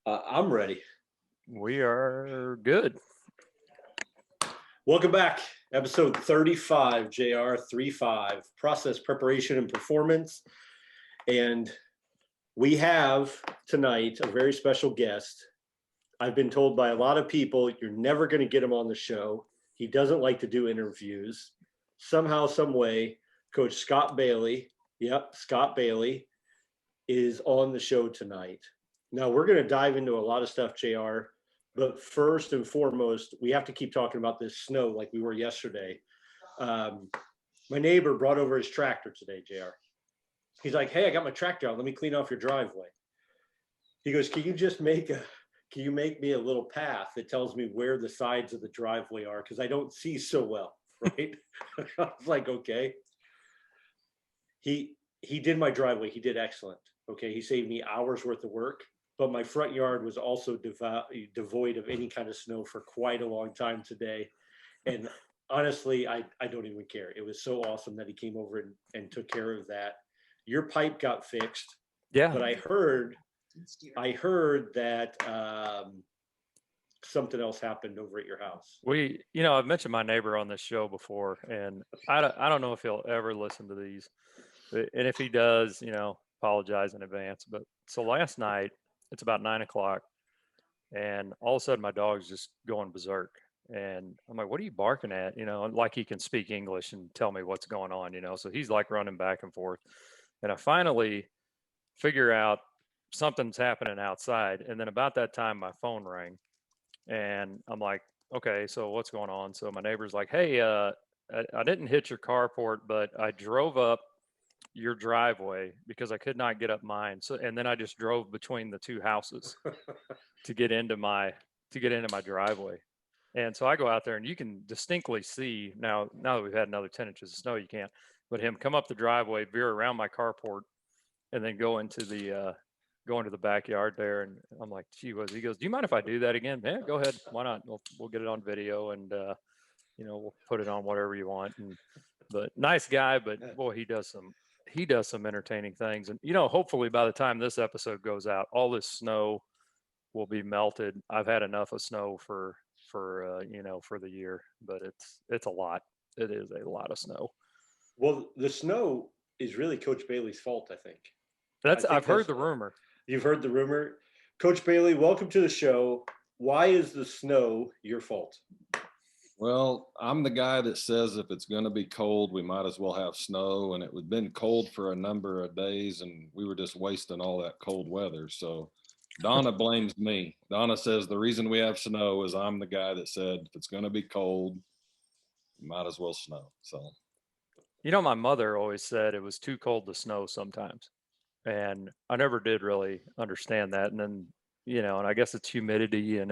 I'm ready. We are good. Welcome back. Episode 35, JR 35, process preparation and performance. And we have tonight a very special guest. I've been told by a lot of people, you're never going to get him on the show. He doesn't like to do interviews. Somehow, some way, Coach Scott Bailey, Scott Bailey is on the show tonight. Now, we're going to dive into a lot of stuff, JR. But first and foremost, we have to keep talking about this snow like we were yesterday. My neighbor brought over his tractor today, JR. He's like, hey, I got my tractor out. Let me clean off your driveway. He goes, can you make me a little path that tells me where the sides of the driveway are? Because I don't see so well, right? I was like, okay. He did my driveway. He did excellent. Okay. He saved me hours worth of work. But my front yard was also devoid of any kind of snow for quite a long time today. And honestly, I don't even care. It was so awesome that he came over and took care of that. Your pipe got fixed. Yeah. But I heard that something else happened over at your house. I've mentioned my neighbor on this show before, and I don't know if he'll ever listen to these. And if he does, apologize in advance. But so last night, it's about 9:00, and all of a sudden my dog's just going berserk. And I'm like, what are you barking at? Like he can speak English and tell me what's going on, So he's like running back and forth. And I finally figure out something's happening outside. And then about that time, my phone rang. And I'm like, okay, so what's going on? So my neighbor's like, hey, I didn't hit your carport, but I drove up your driveway because I could not get up mine. So, and then I just drove between the two houses to get into my driveway. And so I go out there, and you can distinctly see now that we've had another 10 inches of snow, you can't, but him come up the driveway, veer around my carport, and then go into the backyard there. And I'm like, gee whiz. He goes, do you mind if I do that again? Yeah, go ahead. Why not? We'll get it on video, and we'll put it on whatever you want. But nice guy, but boy, he does some entertaining things. And hopefully by the time this episode goes out, all this snow will be melted. I've had enough of snow for the year, but it's a lot. It is a lot of snow. Well, the snow is really Coach Bailey's fault, I think. I've heard the rumor. You've heard the rumor. Coach Bailey, welcome to the show. Why is the snow your fault? Well, I'm the guy that says if it's going to be cold, we might as well have snow. And it had been cold for a number of days, and we were just wasting all that cold weather. So Donna blames me. Donna says the reason we have snow is I'm the guy that said if it's going to be cold, we might as well snow. So, my mother always said it was too cold to snow sometimes. And I never did really understand that. And then, and I guess it's humidity, and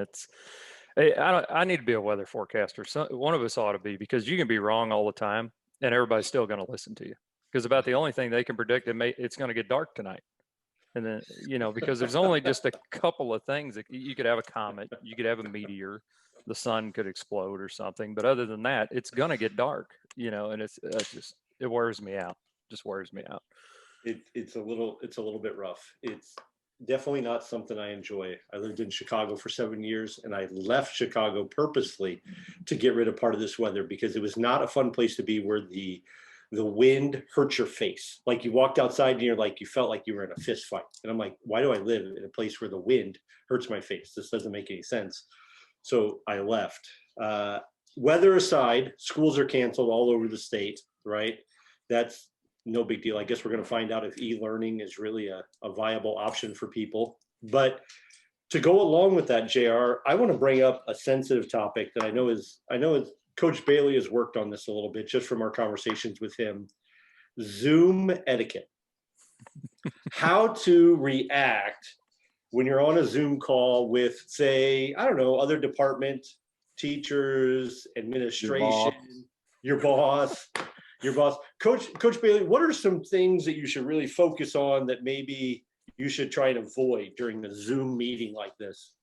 I need to be a weather forecaster. One of us ought to be, because you can be wrong all the time and everybody's still going to listen to you, because about the only thing they can predict, it's going to get dark tonight. And then, because there's only just a couple of things that you could have a comet, you could have a meteor, the sun could explode or something. But other than that, it's going to get dark, and it wears me out, just wears me out. It's a little bit rough. It's definitely not something I enjoy. I lived in Chicago for 7 years, and I left Chicago purposely to get rid of part of this weather, because it was not a fun place to be, where the wind hurts your face. Like you walked outside and you felt like you were in a fist fight. And I'm like, why do I live in a place where the wind hurts my face? This doesn't make any sense. So I left. Weather aside, schools are canceled all over the state, right? That's no big deal. I guess we're going to find out if e-learning is really a viable option for people. But to go along with that, JR, I want to bring up a sensitive topic that I know is Coach Bailey has worked on this a little bit just from our conversations with him. Zoom etiquette. How to react when you're on a Zoom call with, say, I don't know, other department, teachers, administration, your boss. Coach Bailey, what are some things that you should really focus on that maybe you should try and avoid during a Zoom meeting like this?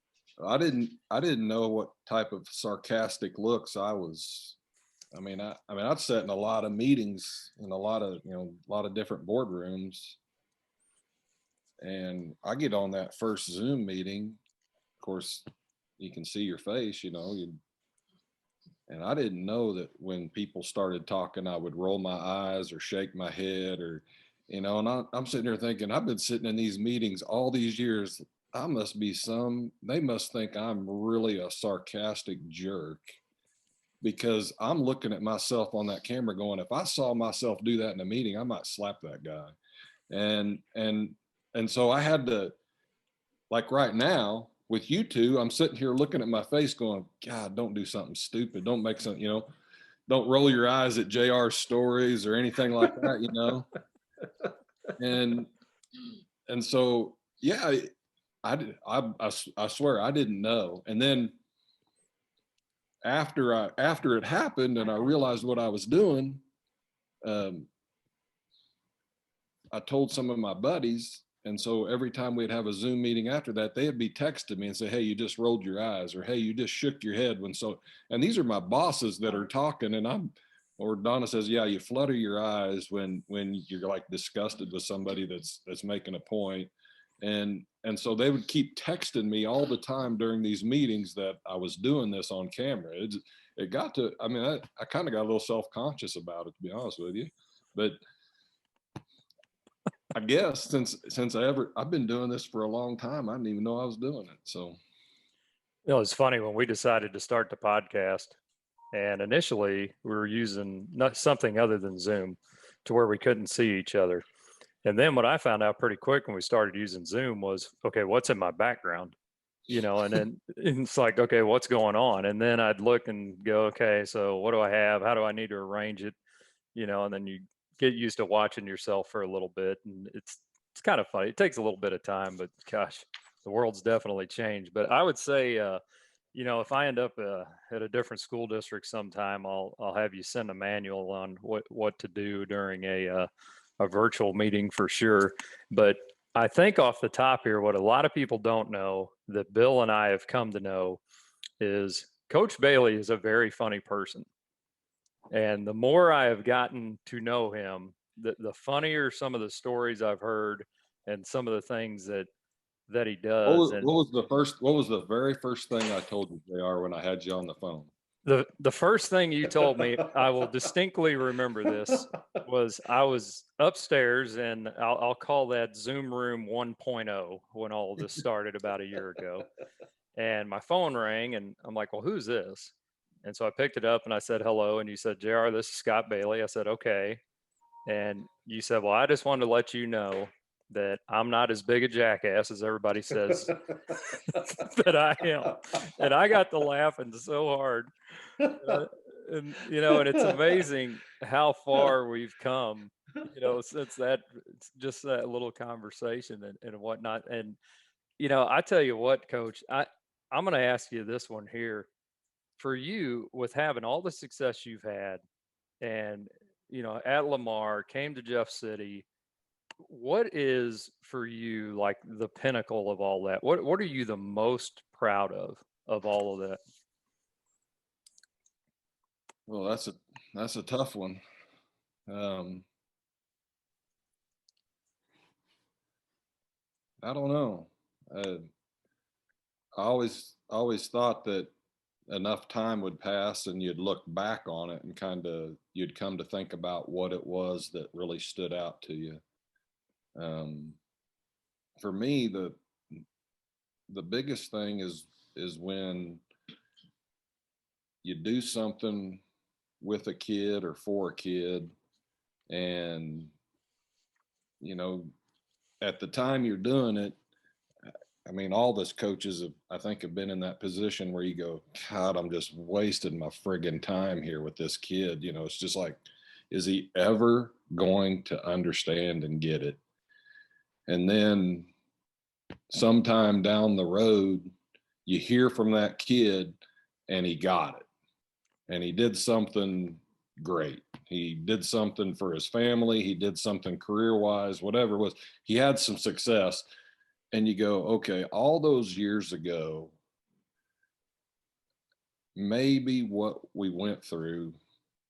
I didn't know what type of sarcastic looks I was. I've sat in a lot of meetings in a lot of different boardrooms, and I get on that first Zoom meeting, course, you can see your face, you know, and I didn't know that when people started talking, I would roll my eyes or shake my head or, you know, and I'm sitting there thinking, I've been sitting in these meetings all these years. They must think I'm really a sarcastic jerk, because I'm looking at myself on that camera going, if I saw myself do that in a meeting, I might slap that guy. And so I had to, like right now with you two, I'm sitting here looking at my face going, God, don't do something stupid. Don't make something, you know, don't roll your eyes at JR's stories or anything like that, you know? And so, yeah, I swear I didn't know. And then after it happened and I realized what I was doing, I told some of my buddies. And so every time we'd have a Zoom meeting after that, they'd be texting me and say, hey, you just rolled your eyes, or hey, you just shook your head when so, and these are my bosses that are talking, and or Donna says, yeah, you flutter your eyes when you're like disgusted with somebody that's making a point. And so they would keep texting me all the time during these meetings that I was doing this on camera. It got to, I mean, I kind of got a little self-conscious about it, to be honest with you. But I guess since I've been doing this for a long time, I didn't even know I was doing it. So, You know, it's funny when we decided to start the podcast, and initially we were using not something other than Zoom to where we couldn't see each other. And then what I found out pretty quick when we started using Zoom was, okay, what's in my background? You know, and then it's like, okay, what's going on? And then I'd look and go, okay, so what do I have? How do I need to arrange it? You know, and then you get used to watching yourself for a little bit, and it's kind of funny. It takes a little bit of time, but gosh, the world's definitely changed. But I would say, you know, if I end up at a different school district sometime, I'll have you send a manual on what to do during a virtual meeting for sure. But I think off the top here, what a lot of people don't know that Bill and I have come to know is Coach Bailey is a very funny person. And the more I have gotten to know him, the funnier some of the stories I've heard and some of the things that he does. And what was the very first thing I told you, JR, when I had you on the phone? the first thing you told me, I will distinctly remember this, was I was upstairs, and I'll call that Zoom room 1.0 when all of this started about a year ago. And my phone rang, and I'm like, well, who's this? And so I picked it up and I said, hello. And you said, JR, this is Scott Bailey. I said, okay. And you said, well, I just wanted to let you know that I'm not as big a jackass as everybody says that I am. And I got to laughing so hard. And, you know, and it's amazing how far we've come, you know, since that, just that little conversation and whatnot. And, you know, I tell you what, Coach, I'm going to ask you this one here. For you, with having all the success you've had, and you know, at Lamar, came to Jeff City, what is for you like the pinnacle of all that? What are you the most proud of all of that? Well, that's a tough one. I don't know. I always thought that enough time would pass and you'd look back on it and you'd come to think about what it was that really stood out to you. For me, the biggest thing is when you do something with a kid or for a kid, and you know, at the time you're doing it, I mean, all those coaches I think have been in that position where you go, God, I'm just wasting my friggin' time here with this kid. You know, it's just like, is he ever going to understand and get it? And then sometime down the road, you hear from that kid and he got it. And he did something great. He did something for his family. He did something career-wise, whatever it was. He had some success. And you go, okay, all those years ago, maybe what we went through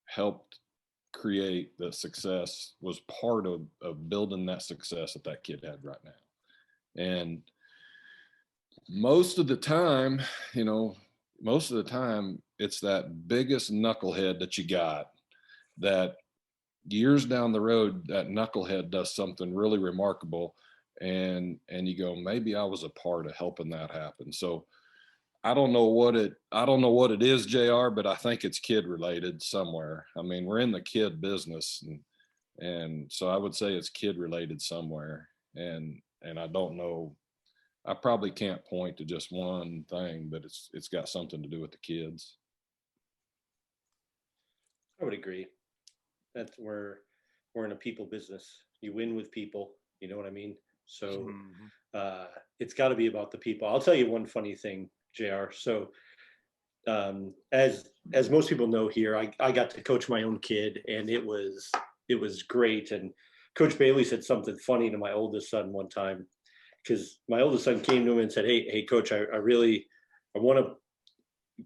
helped create the success, was part of building that success that kid had right now. And most of the time, most of the time it's that biggest knucklehead that you got that years down the road, that knucklehead does something really remarkable. And you go, maybe I was a part of helping that happen. So I don't know what it is, JR, but I think it's kid related somewhere. I mean, we're in the kid business, and so I would say it's kid related somewhere. And I don't know. I probably can't point to just one thing, but it's got something to do with the kids. I would agree. That's where we're in a people business. You win with people. You know what I mean? So Mhm. it's got to be about the people. I'll tell you one funny thing, JR. So as most people know here, I got to coach my own kid, and it was great. And Coach Bailey said something funny to my oldest son one time, because my oldest son came to him and said, "Hey, Coach, I want to,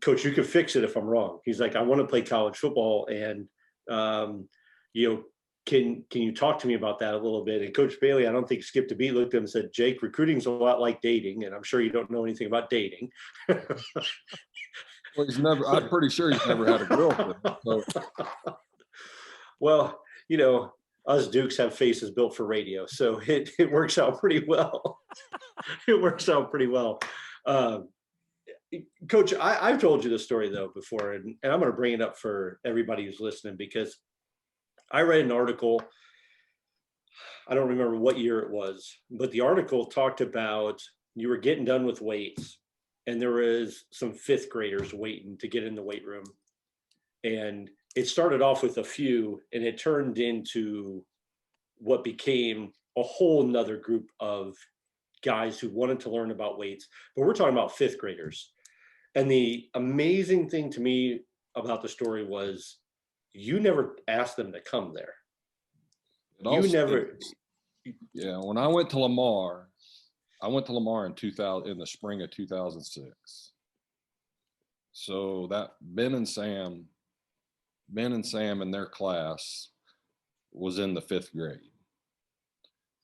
Coach, you can fix it if I'm wrong." He's like, "I want to play college football, and um, you know, can you talk to me about that a little bit?" And Coach Bailey, I don't think skipped a beat, looked at him and said, "Jake, recruiting's a lot like dating, and I'm sure you don't know anything about dating." Well, I'm pretty sure he's never had a girlfriend. So Well, us Dukes have faces built for radio, so it works out pretty well. It works out pretty well. Um, Coach, I've told you this story though before, and I'm going to bring it up for everybody who's listening, because I read an article. I don't remember what year it was, but the article talked about you were getting done with weights, and there was some fifth graders waiting to get in the weight room, and it started off with a few, and it turned into what became a whole nother group of guys who wanted to learn about weights. But we're talking about fifth graders. And the amazing thing to me about the story was you never asked them to come there. it You also, never. yeah. When I went to Lamar in 2000 in the spring of 2006. So that Ben and Sam in their class was in the fifth grade.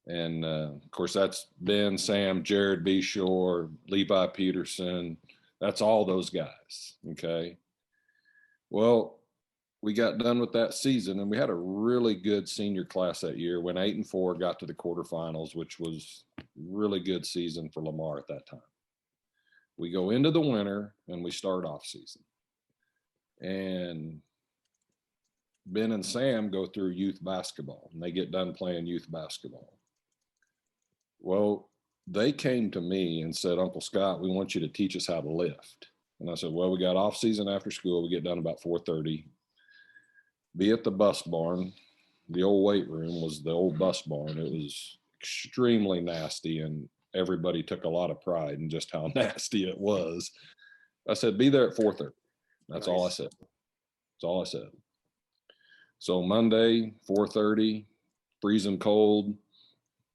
And of course, that's Ben, Sam, Jared B. Shore, Levi Peterson. That's all those guys. Okay. Well, we got done with that season, and we had a really good senior class that year. Went 8-4, got to the quarterfinals, which was really good season for Lamar at that time. We go into the winter and we start off season, and Ben and Sam go through youth basketball, and they get done playing youth basketball. Well, they came to me and said, "Uncle Scott, we want you to teach us how to lift." And I said, "Well, we got off season after school. We get done about 4:30. Be at the bus barn." The old weight room was the old bus barn. It was extremely nasty, and everybody took a lot of pride in just how nasty it was. I said, "Be there at 4:30." That's all I Nice. said. That's all I said. So Monday, 4:30, freezing cold,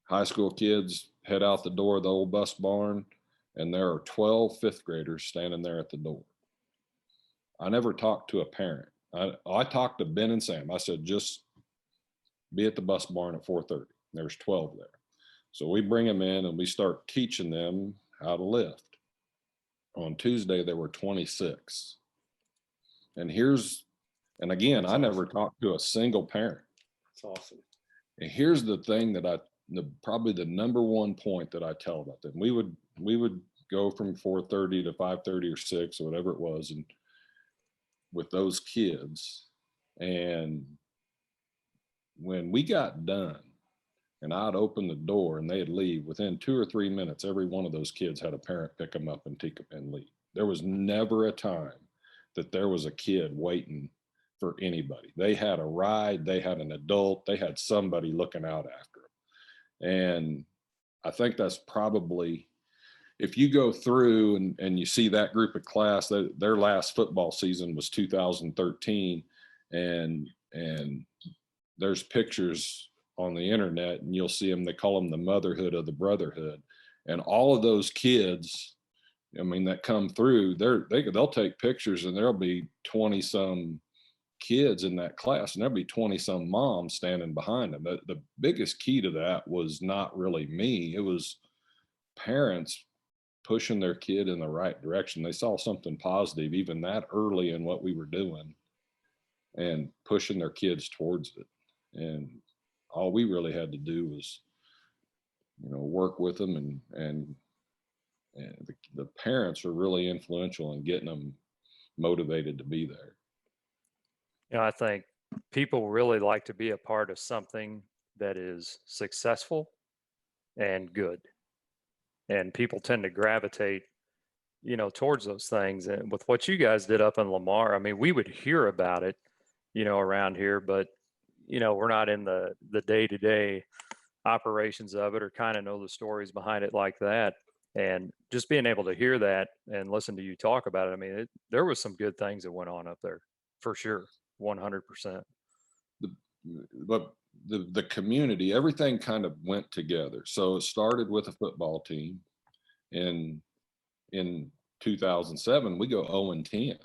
high school kids head out the door of the old bus barn, and there are 12 fifth graders standing there at the door. I never talked to a parent. I talked to Ben and Sam. I said, "Just be at the bus barn at 4:30. There's 12 there. So we bring them in and we start teaching them how to lift. On Tuesday, there were 26. And again, That's I never awesome. talked to a single parent. That's awesome. And here's the thing that probably the number one point that I tell about them. We would go from 4:30 to 5:30 or 6 or whatever it was, and with those kids. And when we got done, and I'd open the door and they'd leave, within 2 or 3 minutes, every one of those kids had a parent pick them up and take them and leave. There was never a time that there was a kid waiting for anybody. They had a ride, they had an adult, they had somebody looking out after them. And I think that's probably, if you go through and you see that group of class, their last football season was 2013, and there's pictures on the internet, and you'll see them. They call them the motherhood of the brotherhood, and all of those kids, I mean, that come through, they'll take pictures, and there'll be 20 some kids in that class, and there'll be 20 some moms standing behind them. The biggest key to that was not really me; it was parents pushing their kid in the right direction. They saw something positive even that early in what we were doing and pushing their kids towards it. And all we really had to do was, work with them, and the parents are really influential in getting them motivated to be there. I think people really like to be a part of something that is successful and good. And people tend to gravitate, towards those things. And with what you guys did up in Lamar, I mean, we would hear about it, around here, but, we're not in the day-to-day operations of it or kind of know the stories behind it like that. And just being able to hear that and listen to you talk about it, I mean, there was some good things that went on up there for sure. 100%. But the community, everything kind of went together. So it started with a football team. In 2007, we go 0-10,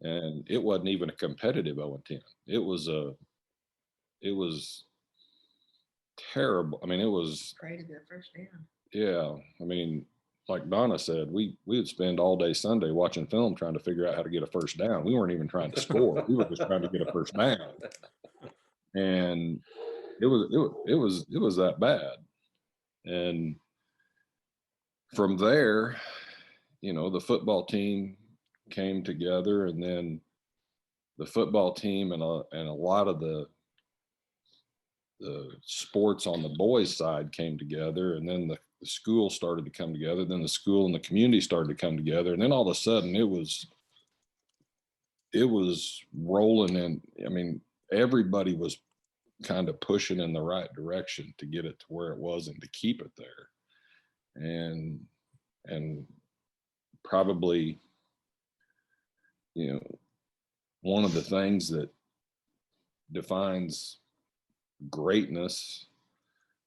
and it wasn't even a competitive 0-10. It was terrible. I mean, it was Afraid to get first down. Yeah. I mean, like Donna said, we would spend all day Sunday watching film trying to figure out how to get a first down. We weren't even trying to score. We were just trying to get a first down. And it was that bad. And from there, the football team came together, and then the football team and a lot of the sports on the boys' side came together, and then the school started to come together. Then the school and the community started to come together, and then all of a sudden it was rolling. And I mean, everybody was kind of pushing in the right direction to get it to where it was and to keep it there. And probably, one of the things that defines greatness,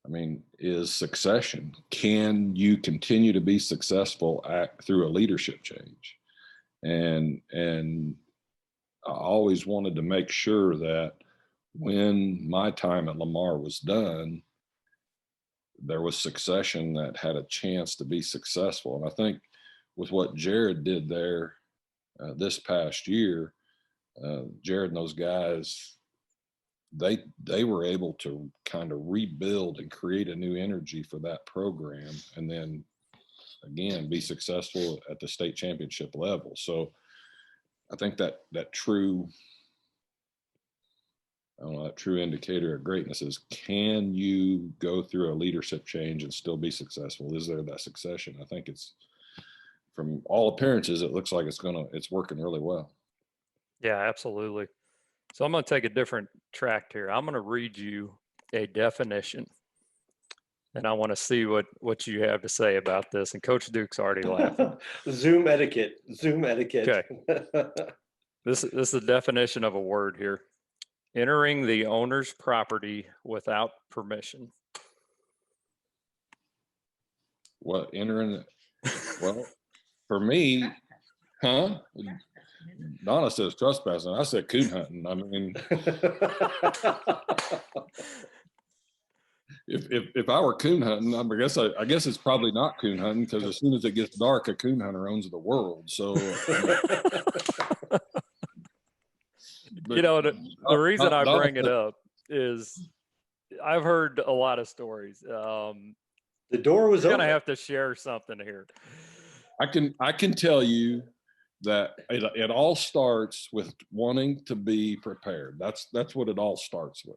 I mean, is succession. Can you continue to be successful through a leadership change? And I always wanted to make sure that when my time at Lamar was done, there was succession that had a chance to be successful. And I think with what Jared did there this past year, Jared and those guys, they were able to kind of rebuild and create a new energy for that program, and then again be successful at the state championship level. So I think that true indicator of greatness is, can you go through a leadership change and still be successful? Is there that succession? I think it's, from all appearances, it looks like it's working really well. Yeah, absolutely. So I'm going to take a different track here. I'm going to read you a definition, and I want to see what you have to say about this. And Coach Duke's already laughing. Zoom etiquette. Okay. This is the definition of a word here: entering the owner's property without permission. What, entering? Well, for me, huh? Donna says trespassing. I said coon hunting. I mean, if I were coon hunting, I guess it's probably not coon hunting, because as soon as it gets dark, a coon hunter owns the world. So, the reason I bring it up is I've heard a lot of stories. The door was You're open. gonna have to share something here. I can tell you that it all starts with wanting to be prepared. That's what it all starts with.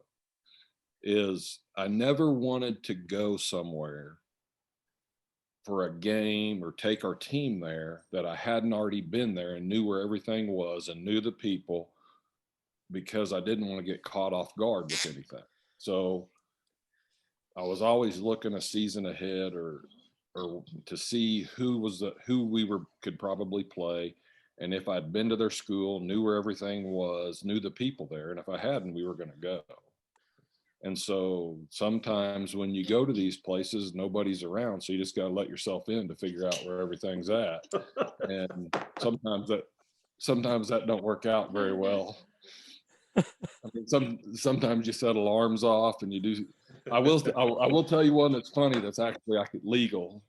Is I never wanted to go somewhere for a game or take our team there that I hadn't already been there and knew where everything was and knew the people, because I didn't want to get caught off guard with anything. So I was always looking a season ahead, or to see who we could probably play. And if I'd been to their school, knew where everything was, knew the people there. And if I hadn't, we were going to go. And so sometimes when you go to these places, nobody's around. So you just got to let yourself in to figure out where everything's at. And sometimes that don't work out very well. I mean, sometimes you set alarms off and you do. I will tell you one that's funny, that's actually legal.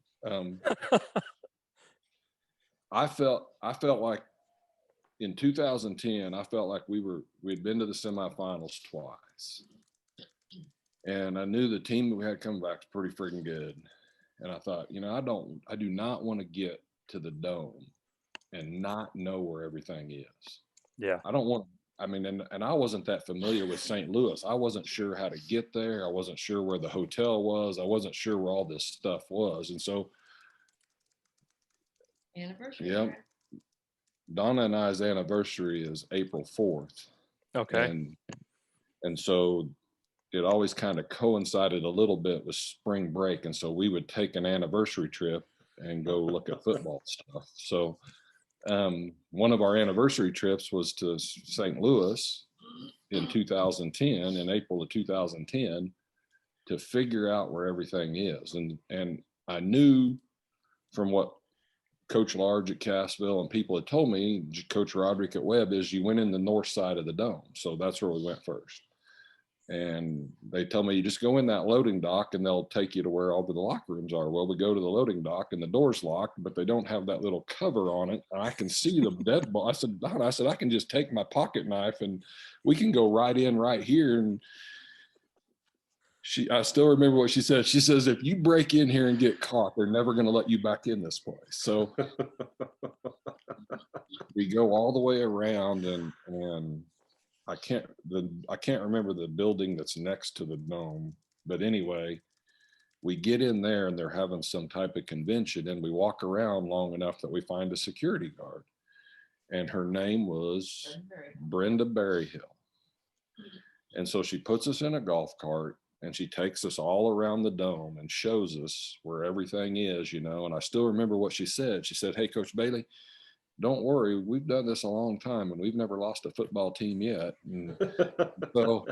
I felt like in 2010, I felt like we'd been to the semifinals twice. And I knew the team that we had coming back was pretty freaking good. And I thought, I do not want to get to the Dome and not know where everything is. Yeah. I don't want, and I wasn't that familiar with St. Louis. I wasn't sure how to get there. I wasn't sure where the hotel was. I wasn't sure where all this stuff was. And so, Anniversary. yeah, Right? Donna and I's anniversary is April 4th. Okay. And so it always kind of coincided a little bit with spring break. And so we would take an anniversary trip and go look at football stuff. So one of our anniversary trips was to St. Louis in 2010, in April of 2010, to figure out where everything is. And I knew from what Coach Large at Cassville and people had told me, Coach Roderick at Webb, is you went in the north side of the dome. So that's where we went first. And they tell me you just go in that loading dock and they'll take you to where all the locker rooms are. Well, we go to the loading dock and the door's locked, but they don't have that little cover on it. And I can see the dead ball. I said, Don, I can just take my pocket knife and we can go right in right here. And I still remember what she said. She says, if you break in here and get caught, they're never going to let you back in this place. So we go all the way around and I can't remember the building that's next to the dome, but anyway, we get in there and they're having some type of convention and we walk around long enough that we find a security guard and her name was Brenda Berryhill. And so she puts us in a golf cart and she takes us all around the dome and shows us where everything is, and I still remember what she said. She said, hey, Coach Bailey, don't worry, we've done this a long time and we've never lost a football team yet. And so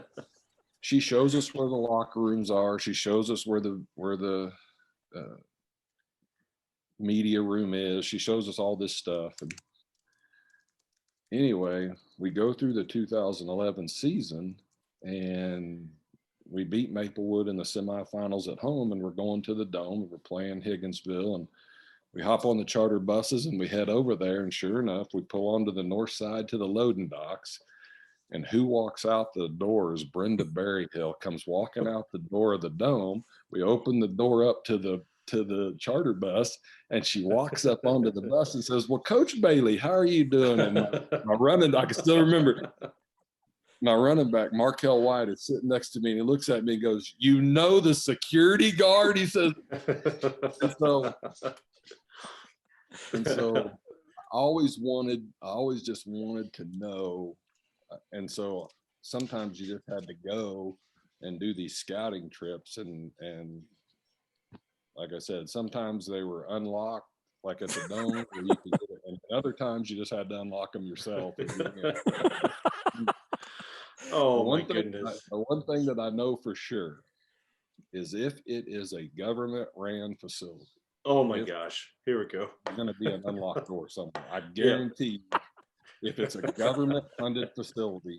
she shows us where the locker rooms are. She shows us where the media room is. She shows us all this stuff. And anyway, we go through the 2011 season and we beat Maplewood in the semifinals at home and we're going to the Dome and we're playing Higginsville and we hop on the charter buses and we head over there, and sure enough, we pull onto the north side to the loading docks. And who walks out the door is Brenda Berryhill, comes walking out the door of the Dome. We open the door up to the charter bus, and she walks up onto the bus and says, well, Coach Bailey, how are you doing? And my running, I can still remember, my running back, Markel White, is sitting next to me, and he looks at me and goes, the security guard? He says, and so I always just wanted to know. And so sometimes you just had to go and do these scouting trips. And like I said, sometimes they were unlocked, like at the Dome, where you could get it. And other times you just had to unlock them yourself. Oh, my goodness. The one thing that I know for sure is if it is a government ran facility. Oh my gosh, here we go. There's going to be an unlocked door somewhere. I guarantee you, if it's a government funded facility,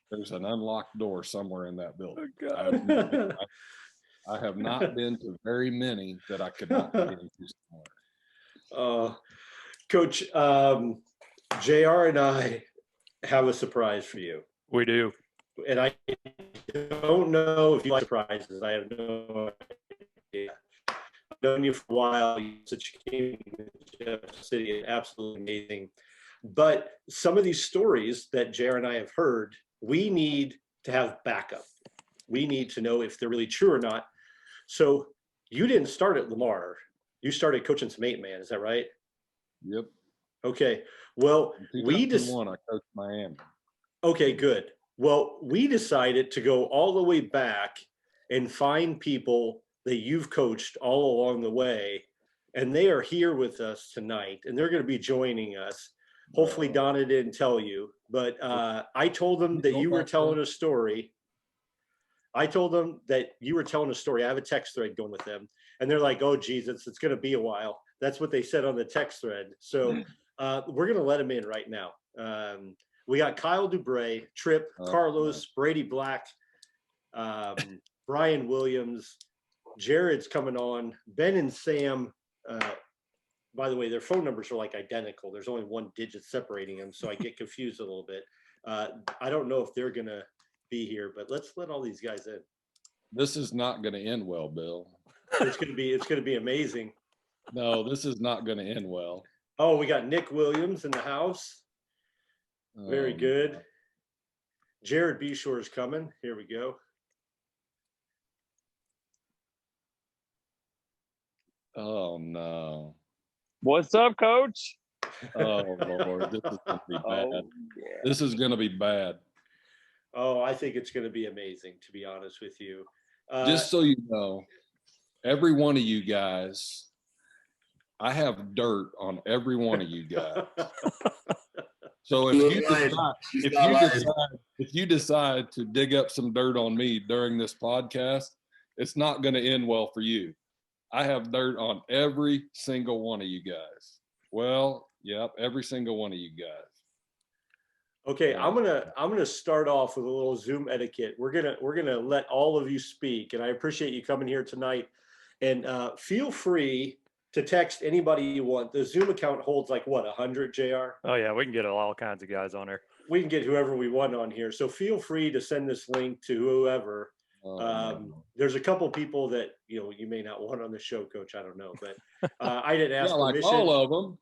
there's an unlocked door somewhere in that building. I have not been to very many that I could not get into somewhere. Coach, JR and I have a surprise for you. We do. And I don't know if you like surprises. I have no idea. I've known you for a while. You're such a king in Jeff City, absolutely amazing. But some of these stories that JR and I have heard, we need to have backup. We need to know if they're really true or not. So you didn't start at Lamar. You started coaching some 8-man. Is that right? Yep. Okay. Well, we just I coached Miami. Okay, good. Well, we decided to go all the way back and find people that you've coached all along the way. And they are here with us tonight, and they're going to be joining us. Hopefully Donna didn't tell you, but I told them that you were telling a story. I told them that you were telling a story. I have a text thread going with them, and they're like, oh, Jesus, it's going to be a while. That's what they said on the text thread. So we're going to let them in right now. We got Kyle Dubray, Tripp, Carlos, Brady Black, Brian Williams, Jared's coming on, Ben and Sam, by the way, their phone numbers are like identical. There's only one digit separating them, so I get confused a little bit. I don't know if they're gonna be here, but let's let all these guys in. This is not going to end well, Bill. It's gonna be amazing. No, this is not going to end well. Oh, we got Nick Williams in the house. Very good. Jared Beshore is coming. Here we go. Oh no. What's up, Coach? Oh Lord, this is gonna be bad. Oh, yeah. This is gonna be bad. Oh, I think it's gonna be amazing, to be honest with you. Just so you know, every one of you guys, I have dirt on every one of you guys. So if you decide to dig up some dirt on me during this podcast, it's not going to end well for you. I have dirt on every single one of you guys. Well, yep, every single one of you guys. Okay, I'm gonna start off with a little Zoom etiquette. We're gonna let all of you speak, and I appreciate you coming here tonight. And feel free to text anybody you want. The Zoom account holds like what, 100, JR? Oh yeah, we can get all kinds of guys on there. We can get whoever we want on here. So feel free to send this link to whoever. There's a couple people that you may not want on the show, Coach. I don't know, but I didn't ask like permission. all of them.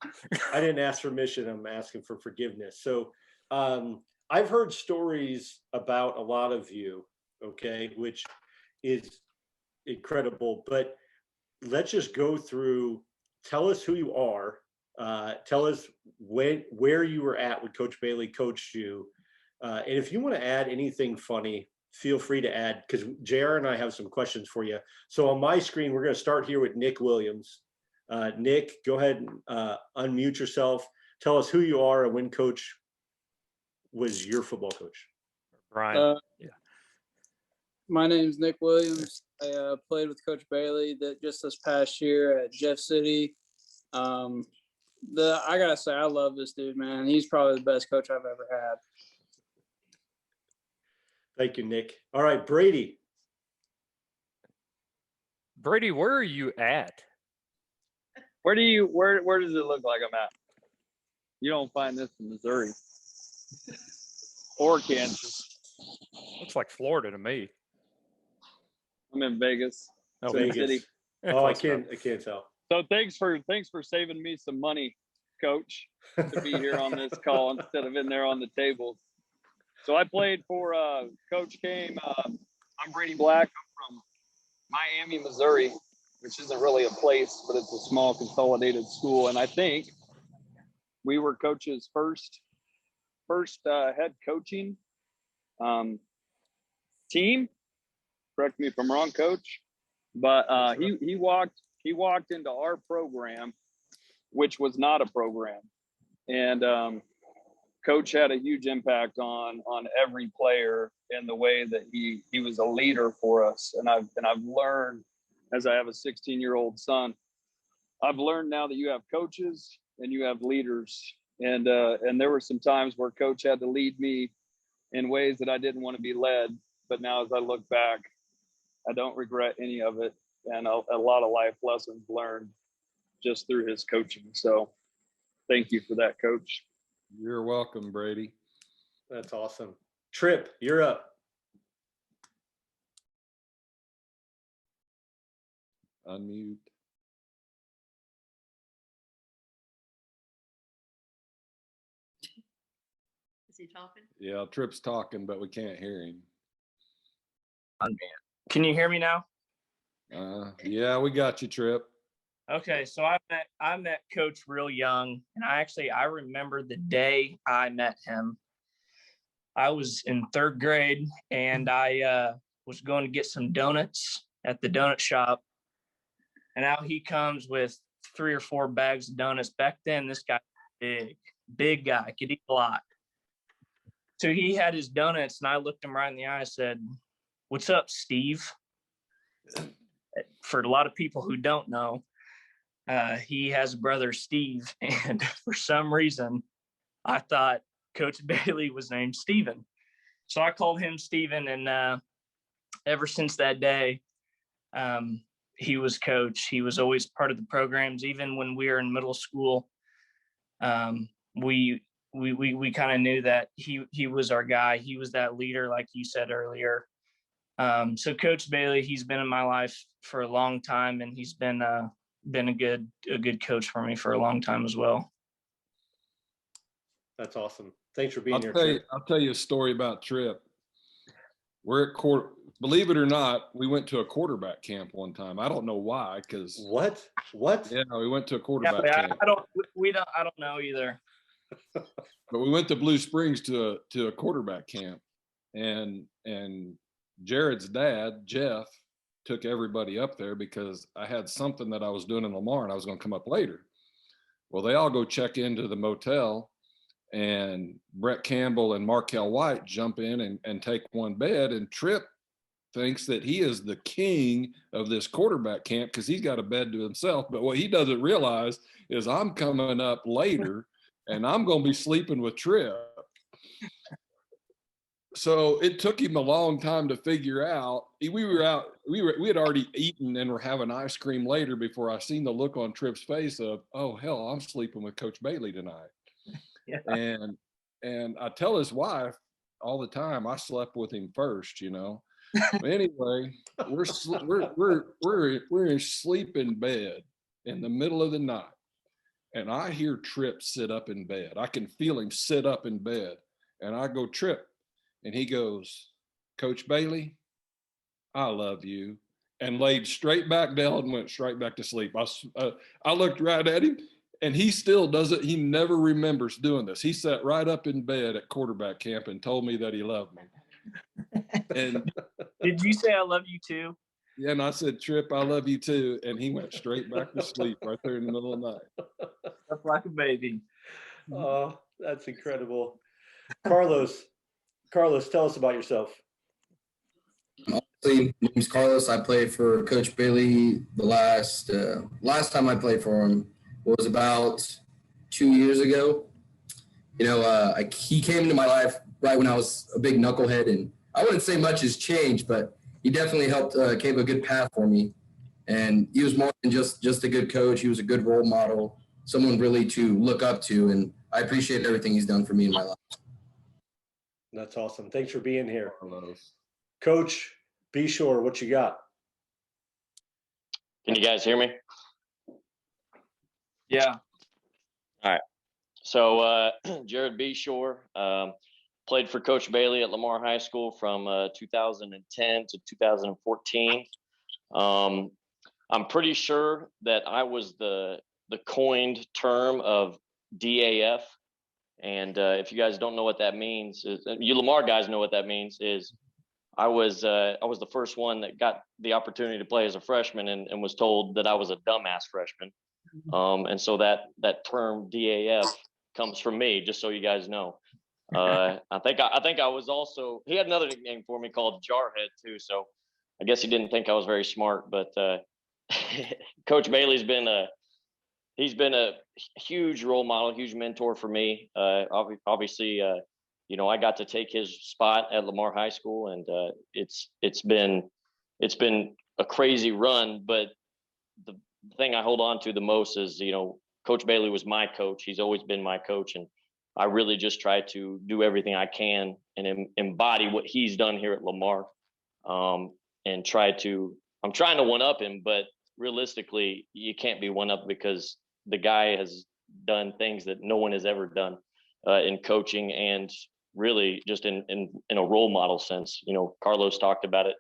I didn't ask permission. I'm asking for forgiveness. So I've heard stories about a lot of you, okay, which is incredible. But let's just go through. Tell us who you are. Tell us where you were at when Coach Bailey coached you, and if you want to add anything funny, feel free to add, because JR and I have some questions for you. So on my screen, we're going to start here with Nick Williams. Nick, go ahead and unmute yourself. Tell us who you are and when Coach was your football coach. Brian. Yeah. My name's Nick Williams. I played with Coach Bailey just this past year at Jeff City. I gotta say, I love this dude, man. He's probably the best coach I've ever had. Thank you, Nick. All right, Brady. Brady, where are you at? Where does it look like I'm at? You don't find this in Missouri or Kansas. Looks like Florida to me. I'm in Vegas. Oh, Sin Vegas. City. Oh, I Close can't tell. So thanks for saving me some money, Coach, to be here on this call instead of in there on the tables. So I played for Coach came. I'm Brady Black. I'm from Miami, Missouri, which isn't really a place, but it's a small consolidated school. And I think we were Coach's first head coaching team. Correct me if I'm wrong, Coach. But he walked into our program, which was not a program, and Coach had a huge impact on every player in the way that he was a leader for us. And I've learned, as I have a 16-year-old son, I've learned now that you have coaches and you have leaders. And there were some times where Coach had to lead me in ways that I didn't want to be led. But now as I look back, I don't regret any of it. And a lot of life lessons learned just through his coaching. So thank you for that, Coach. You're welcome, Brady. That's awesome. Tripp, you're up. Unmute. Is he talking? Yeah, Tripp's talking, but we can't hear him. Can you hear me now? Yeah, we got you, Tripp. Okay, so I met Coach real young, and I remember the day I met him. I was in 3rd grade, and I was going to get some donuts at the donut shop, and out he comes with 3 or 4 bags of donuts. Back then, this guy was big guy, could eat a lot. So he had his donuts, and I looked him right in the eye and said, "What's up, Steve?" For a lot of people who don't know, he has a brother, Steve, and for some reason, I thought Coach Bailey was named Steven. So I called him Steven, and ever since that day, he was coach. He was always part of the programs. Even when we were in middle school, we kind of knew that he was our guy. He was that leader, like you said earlier. So Coach Bailey, he's been in my life for a long time, and he's been a good coach for me for a long time as well. That's awesome. Thanks for being here. Trip. I'll tell you a story about Trip. We're at believe it or not, we went to a quarterback camp one time. I don't know why, because What? Yeah, we went to a quarterback camp. I don't know either. But we went to Blue Springs to a quarterback camp, and Jared's dad, Jeff, took everybody up there because I had something that I was doing in Lamar and I was going to come up later. Well, they all go check into the motel, and Brett Campbell and Markel White jump in and take one bed, and Tripp thinks that he is the king of this quarterback camp because he's got a bed to himself. But what he doesn't realize is I'm coming up later and I'm going to be sleeping with Tripp. So it took him a long time to figure out. We had already eaten and were having ice cream later before I seen the look on Tripp's face of, oh hell, I'm sleeping with Coach Bailey tonight. Yeah. And I tell his wife all the time I slept with him first, you know. But anyway, we're in sleep in bed in the middle of the night, and I hear Tripp sit up in bed. I can feel him sit up in bed, and I go, Tripp, and he goes, Coach Bailey, I love you, and laid straight back down and went straight back to sleep. I looked right at him, and he still does it. He never remembers doing this. He sat right up in bed at quarterback camp and told me that he loved me. And did you say I love you too? Yeah, and I said, Tripp, I love you too. And he went straight back to sleep right there in the middle of the night. That's like a baby. Oh, that's incredible. Carlos, tell us about yourself. My name's Carlos. I played for Coach Bailey. The last time I played for him was about 2 years ago. You know, he came into my life right when I was a big knucklehead, and I wouldn't say much has changed, but he definitely helped gave a good path for me. And he was more than just a good coach. He was a good role model, someone really to look up to, and I appreciate everything he's done for me in my life. That's awesome. Thanks for being here. Coach, be sure what you got. Can you guys hear me? Yeah. All right. So Jared Beshore, played for Coach Bailey at Lamar High School from 2010 to 2014. I'm pretty sure that I was the coined term of DAF. And if you guys don't know what that means, you Lamar guys know what that means, is I was the first one that got the opportunity to play as a freshman and was told that I was a dumbass freshman. And so that term DAF comes from me, just so you guys know. I think I was also, he had another nickname for me called Jarhead too. So I guess he didn't think I was very smart, but Coach Bailey's been a huge role model, huge mentor for me. Obviously, you know, I got to take his spot at Lamar High School, and it's been a crazy run. But the thing I hold on to the most is, you know, Coach Bailey was my coach. He's always been my coach, and I really just try to do everything I can and embody what he's done here at Lamar, and I'm trying to one up him, but realistically, you can't be one up because the guy has done things that no one has ever done in coaching and really just in a role model sense. You know, Carlos talked about it.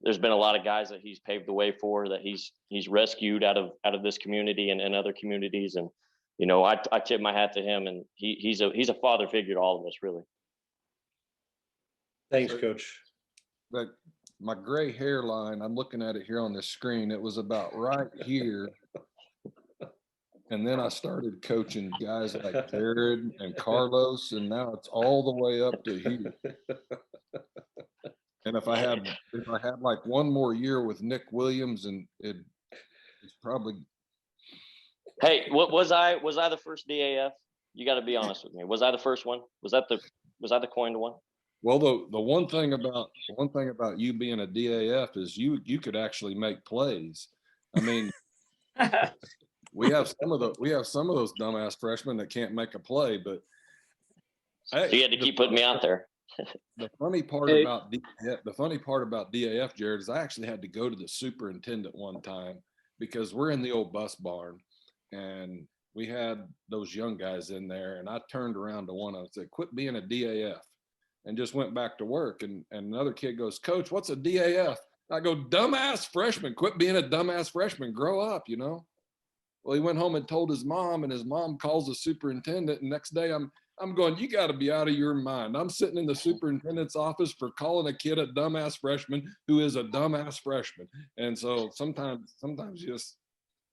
There's been a lot of guys that he's paved the way for, that he's rescued out of this community and other communities. And, you know, I tip my hat to him, and he's a father figure to all of us, really. Thanks, Coach. But my gray hairline, I'm looking at it here on the screen. It was about right here. And then I started coaching guys like Jared and Carlos, and now it's all the way up to here. And if I had like one more year with Nick Williams, and it's probably. Hey, what was I the first DAF? You got to be honest with me. Was I the first one? Was I the coined one? Well, the one thing about you being a DAF is you could actually make plays. I mean, we have some of those dumbass freshmen that can't make a play, but So you had to keep putting me out there. the funny part Hey. about DAF, Jared, is I actually had to go to the superintendent one time because we're in the old bus barn and we had those young guys in there, and I turned around to one of them and said, "Quit being a DAF," and just went back to work. And another kid goes, "Coach, what's a DAF?" I go, "Dumbass freshman. Quit being a dumbass freshman. Grow up, you know." Well, he went home and told his mom, and his mom calls the superintendent. And next day, I'm going, "You got to be out of your mind." I'm sitting in the superintendent's office for calling a kid a dumbass freshman who is a dumbass freshman. And so sometimes just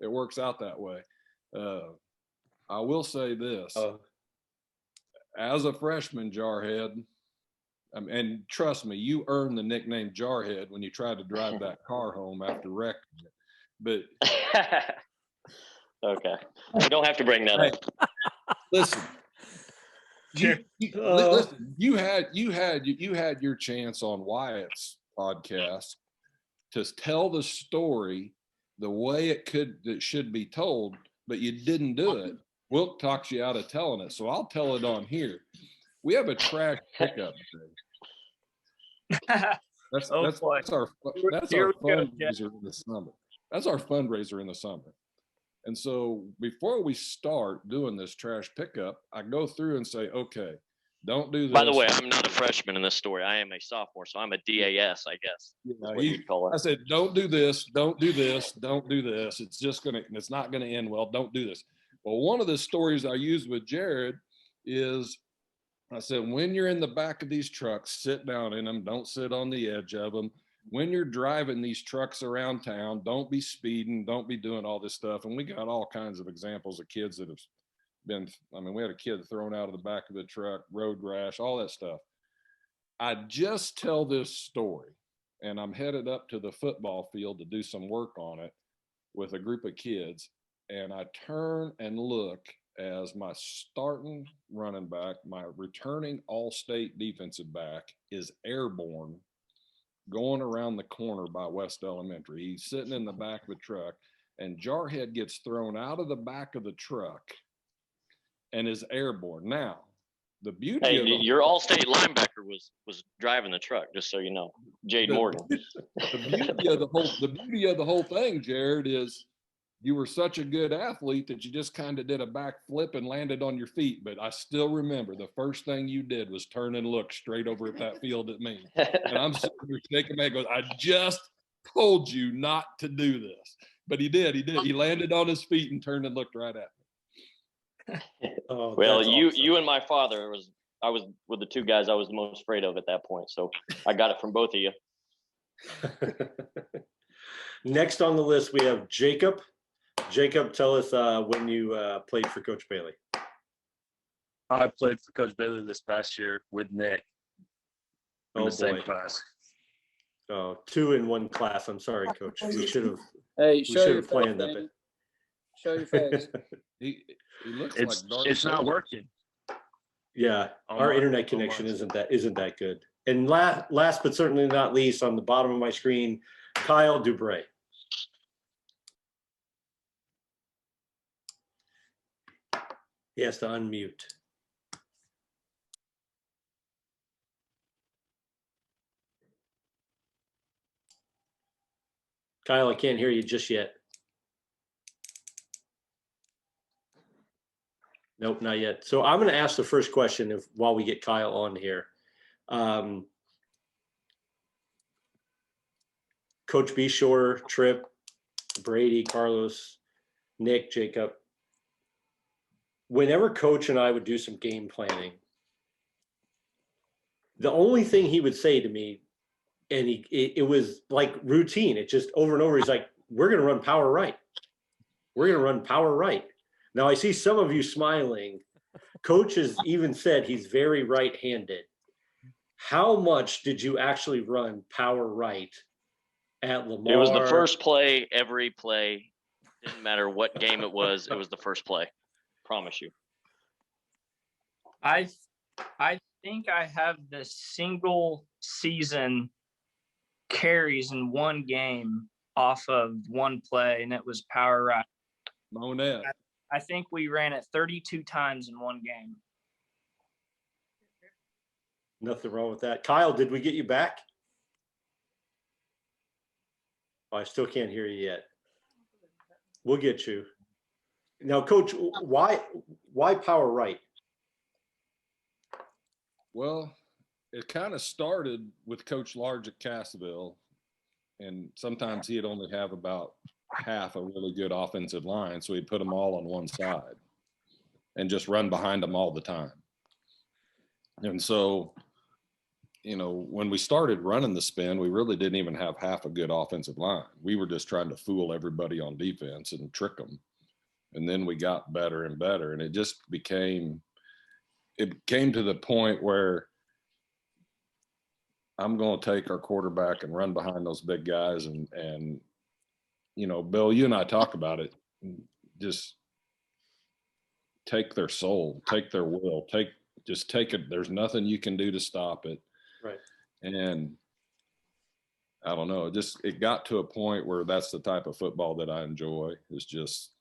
it works out that way. I will say this: as a freshman, Jarhead, and trust me, you earned the nickname Jarhead when you tried to drive that car home after wrecking it. But Okay, you don't have to bring that up. listen, listen, you had your chance on Wyatt's podcast to tell the story the way it should be told, but you didn't do it. Wilk talks you out of telling it, so I'll tell it on here. We have a trash pickup day. That's our fundraiser in the summer. That's our fundraiser in the summer. And so before we start doing this trash pickup, I go through and say, "Okay, don't do this." By the way, I'm not a freshman in this story. I am a sophomore, so I'm a DAS, I guess. What you'd call it. I said, "Don't do this, don't do this, don't do this. It's not gonna end well. Don't do this." Well, one of the stories I used with Jared is, I said, when you're in the back of these trucks, sit down in them. Don't sit on the edge of them. When you're driving these trucks around town, don't be speeding. Don't be doing all this stuff. And we got all kinds of examples of kids that have been, we had a kid thrown out of the back of the truck, road rash, all that stuff. I just tell this story, and I'm headed up to the football field to do some work on it with a group of kids. And I turn and look as my starting running back, my returning all-state defensive back, is airborne going around the corner by West Elementary. He's sitting in the back of the truck, and Jarhead gets thrown out of the back of the truck and is airborne. Now, the beauty Hey, of your all-state linebacker was driving the truck, just so you know, Jade Morgan. The beauty of the whole thing, Jared, is you were such a good athlete that you just kind of did a back flip and landed on your feet. But I still remember the first thing you did was turn and look straight over at that field at me. And I'm sitting here shaking my head, goes, "I just told you not to do this." But he did. He landed on his feet and turned and looked right at me. Oh, well, you and my father I was with the two guys I was the most afraid of at that point. So I got it from both of you. Next on the list, we have Jacob. Jacob, tell us when you played for Coach Bailey. I played for Coach Bailey this past year with Nick in the same class. Oh, 2 in 1 class. I'm sorry, Coach. We should have. Hey, show your planned face, that. Show your face. He looks it's like Darth it's not Vader. working. Yeah, our internet connection isn't that good. And last but certainly not least, on the bottom of my screen, Kyle Dubray. He has to unmute. Kyle, I can't hear you just yet. Nope, not yet. So I'm going to ask the first question while we get Kyle on here. Coach Beshore, Tripp, Brady, Carlos, Nick, Jacob. Whenever Coach and I would do some game planning, the only thing he would say to me, and it was like routine. It just over and over. He's like, "We're going to run power right. We're going to run power right." Now I see some of you smiling. Coach has even said he's very right-handed. How much did you actually run power right at Lamar? It was the first play, every play. Didn't matter what game it was the first play. Promise you. I think I have the single season carries in one game off of one play, and it was power right. Monette. I think we ran it 32 times in one game. Nothing wrong with that. Kyle, did we get you back? Oh, I still can't hear you yet. We'll get you. Now, Coach, why power right? Well, it kind of started with Coach Large at Cassville, and sometimes he'd only have about half a really good offensive line, so he'd put them all on one side and just run behind them all the time. And so, you know, when we started running the spin, we really didn't even have half a good offensive line. We were just trying to fool everybody on defense and trick them. And then we got better and better, and it came to the point where I'm going to take our quarterback and run behind those big guys. And, you know, Bill, you and I talk about it, just take their soul, take their will, just take it. There's nothing you can do to stop it. Right. And I don't know, it got to a point where that's the type of football that I enjoy. Is just,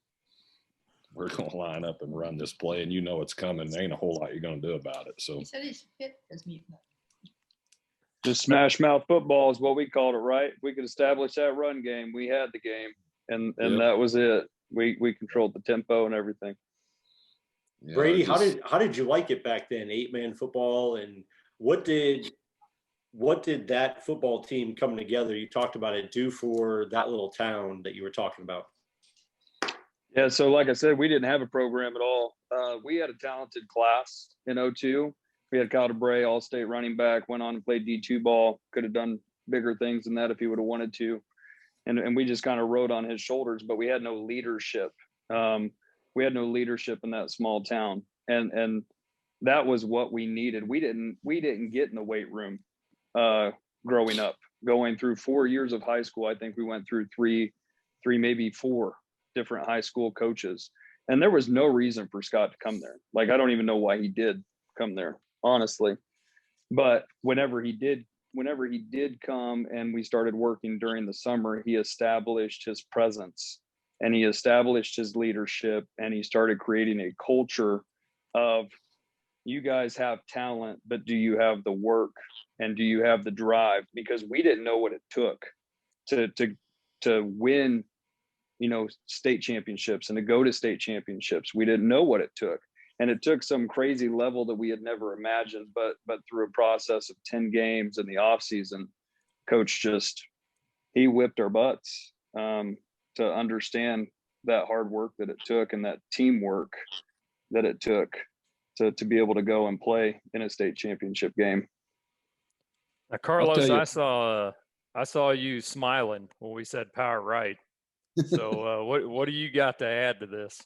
we're going to line up and run this play, and you know it's coming. There ain't a whole lot you're going to do about it. So He said he's fit as mute. Just smash mouth football is what we called it, right? We could establish that run game. We had the game, and Yep. that was it. We controlled the tempo and everything. yeah, Brady, how did you like it back then? 8-man football, and what did that football team coming together, you talked about it, do for that little town that you were talking about? Yeah, so like I said, we didn't have a program at all. We had a talented class in 02. We had Kyle DeBray, all-state running back, went on and played D2 ball, could have done bigger things than that if he would have wanted to. And we just kind of rode on his shoulders, but we had no leadership. We had no leadership in that small town. And that was what we needed. We didn't get in the weight room growing up. Going through 4 years of high school, I think we went through three, maybe 4 different high school coaches. And there was no reason for Scott to come there. Like, I don't even know why he did come there, honestly. But whenever he did come and we started working during the summer, he established his presence and he established his leadership, and he started creating a culture of, you guys have talent, but do you have the work and do you have the drive? Because we didn't know what it took to win, you know, state championships and to go to state championships. We didn't know what it took. And it took some crazy level that we had never imagined, but through a process of 10 games in the off season, Coach he whipped our butts to understand that hard work that it took and that teamwork that it took to be able to go and play in a state championship game. Now, Carlos, I saw you smiling when we said power right. So what do you got to add to this?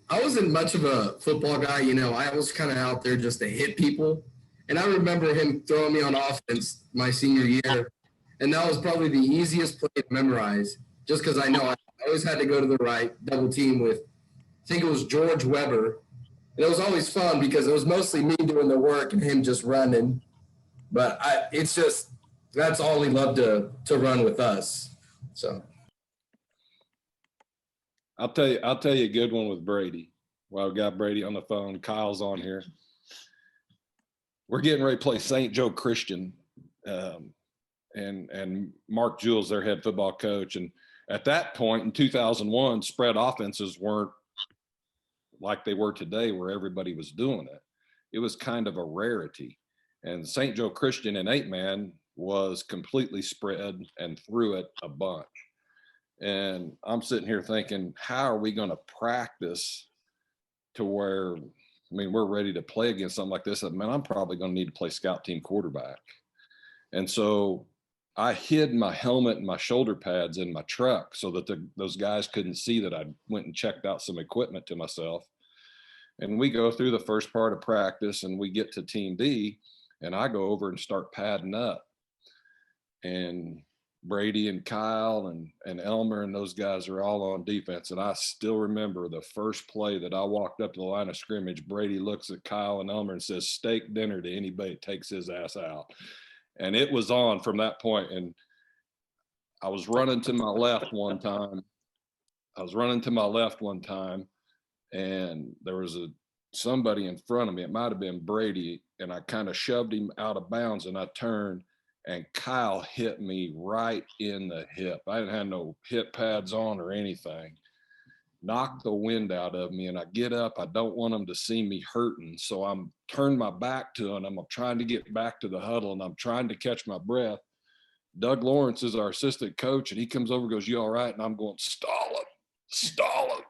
I wasn't much of a football guy. You know, I was kind of out there just to hit people. And I remember him throwing me on offense my senior year. And that was probably the easiest play to memorize, just because I know I always had to go to the right, double team with, I think it was George Weber. And it was always fun because it was mostly me doing the work and him just running. But that's all he loved to run with us. So I'll tell you a good one with Brady. Well, we got Brady on the phone. Kyle's on here. We're getting ready to play St. Joe Christian, and Mark Jules, their head football coach. And at that point in 2001, spread offenses weren't like they were today, where everybody was doing it. It was kind of a rarity. And St. Joe Christian in 8-man was completely spread and threw it a bunch. And I'm sitting here thinking, how are we going to practice to where, I mean, we're ready to play against something like this? Man, I'm probably going to need to play scout team quarterback. And so I hid my helmet and my shoulder pads in my truck so that those guys couldn't see that I went and checked out some equipment to myself. And we go through the first part of practice and we get to Team D, and I go over and start padding up. And Brady and Kyle and Elmer and those guys are all on defense. And I still remember the first play that I walked up to the line of scrimmage. Brady looks at Kyle and Elmer and says, "Steak dinner to anybody that takes his ass out." And it was on from that point. And I was running to my left one time. And there was somebody in front of me. It might have been Brady, and I kind of shoved him out of bounds, and I turned, and Kyle hit me right in the hip. I didn't have no hip pads on or anything. Knocked the wind out of me, and I get up. I don't want them to see me hurting, so I'm turned my back to it. I'm trying to get back to the huddle, and I'm trying to catch my breath. Doug Lawrence is our assistant coach, and he comes over and goes, "You all right?" And I'm going, stall him,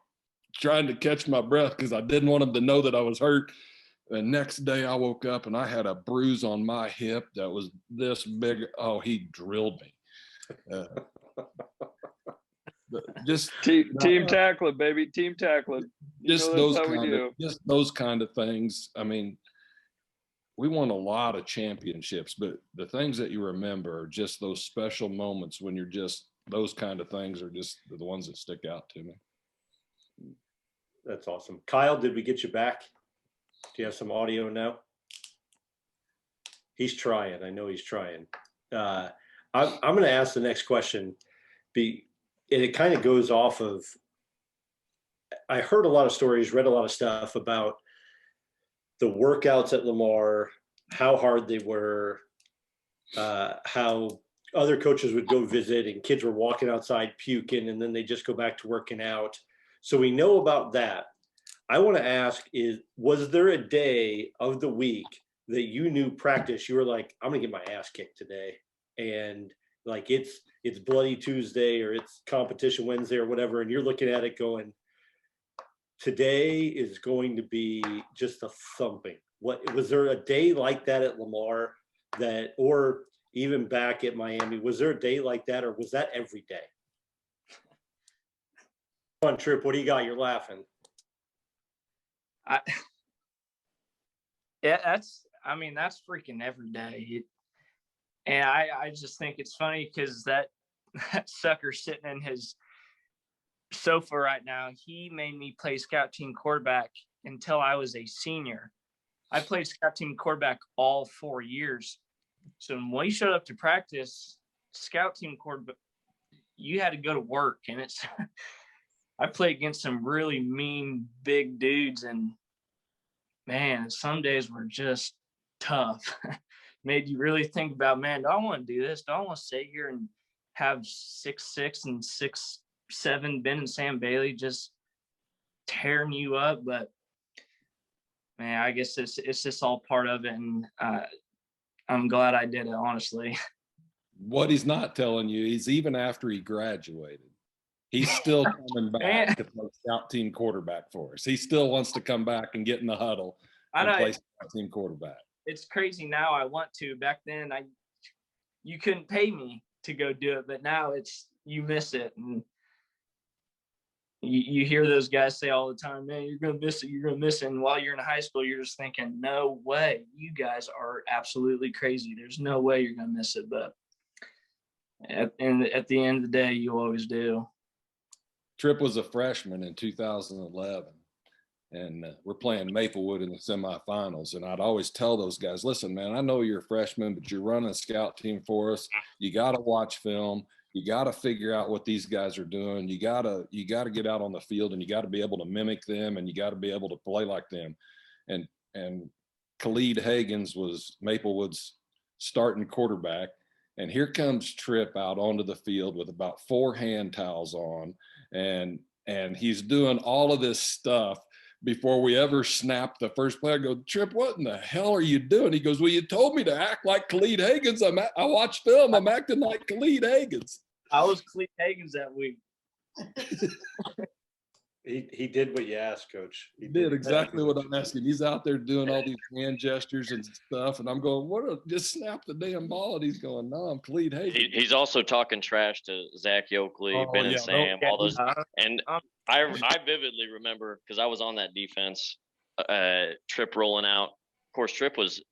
trying to catch my breath because I didn't want him to know that I was hurt. The next day I woke up and I had a bruise on my hip that was this big. Oh, he drilled me. Just team tackling, baby, team tackling. Just those kind of things. I mean, we won a lot of championships, but the things that you remember are just those special moments when you're just, those kind of things are just the ones that stick out to me. That's awesome. Kyle, did we get you back? Do you have some audio now? He's trying. I know he's trying. I'm going to ask the next question. It kind of goes off of, I heard a lot of stories, read a lot of stuff about the workouts at Lamar, how hard they were, how other coaches would go visit and kids were walking outside puking, and then they just go back to working out. So we know about that. I want to ask was there a day of the week that you knew practice, you were like, I'm going to get my ass kicked today? And like, it's Bloody Tuesday or it's competition Wednesday or whatever. And you're looking at it going, today is going to be just a thumping. What was there a day like that at Lamar or even back at Miami? Was there a day like that, or was that every day? Come on, Trip, what do you got? You're laughing. That's freaking every day. And I just think it's funny because that sucker sitting in his sofa right now, he made me play scout team quarterback until I was a senior. I played scout team quarterback all 4 years. So when we showed up to practice, scout team quarterback, you had to go to work. And I played against some really mean, big dudes. And man, some days were just tough. Made you really think about, man, do I want to do this? Do I want to sit here and have 6'6" and 6'7" Ben and Sam Bailey just tearing you up? But man, I guess it's just all part of it, and I'm glad I did it, honestly. What he's not telling you is even after he graduated, he's still coming back to play scout team quarterback for us. He still wants to come back and get in the huddle and play scout team quarterback. It's crazy now. I want to. Back then, you couldn't pay me to go do it, but now you miss it, and you hear those guys say all the time, man, you're gonna miss it. You're gonna miss it. And while you're in high school, you're just thinking, no way. You guys are absolutely crazy. There's no way you're gonna miss it. But at the end of the day, you always do. Tripp was a freshman in 2011. And we're playing Maplewood in the semifinals. And I'd always tell those guys, listen, man, I know you're a freshman, but you're running a scout team for us. You got to watch film. You got to figure out what these guys are doing. You got to get out on the field, and you got to be able to mimic them, and you got to be able to play like them. And Khalid Hagens was Maplewood's starting quarterback. And here comes Tripp out onto the field with about 4 hand towels on. And he's doing all of this stuff before we ever snapped the first play. I go, Tripp, what in the hell are you doing? He goes, well, you told me to act like Khalid Hagens. I watched film. I'm acting like Khalid Hagens. I was Khalid Hagens that week. He did what you asked, Coach. He did exactly what I'm asking. He's out there doing all these hand gestures and stuff, and I'm going, just snap the damn ball. And he's going, no, I'm Khalid Hagens. He's also talking trash to Zach Yoakley, Ben and Sam, all those. And I vividly remember, because I was on that defense, Tripp rolling out. Of course, Tripp was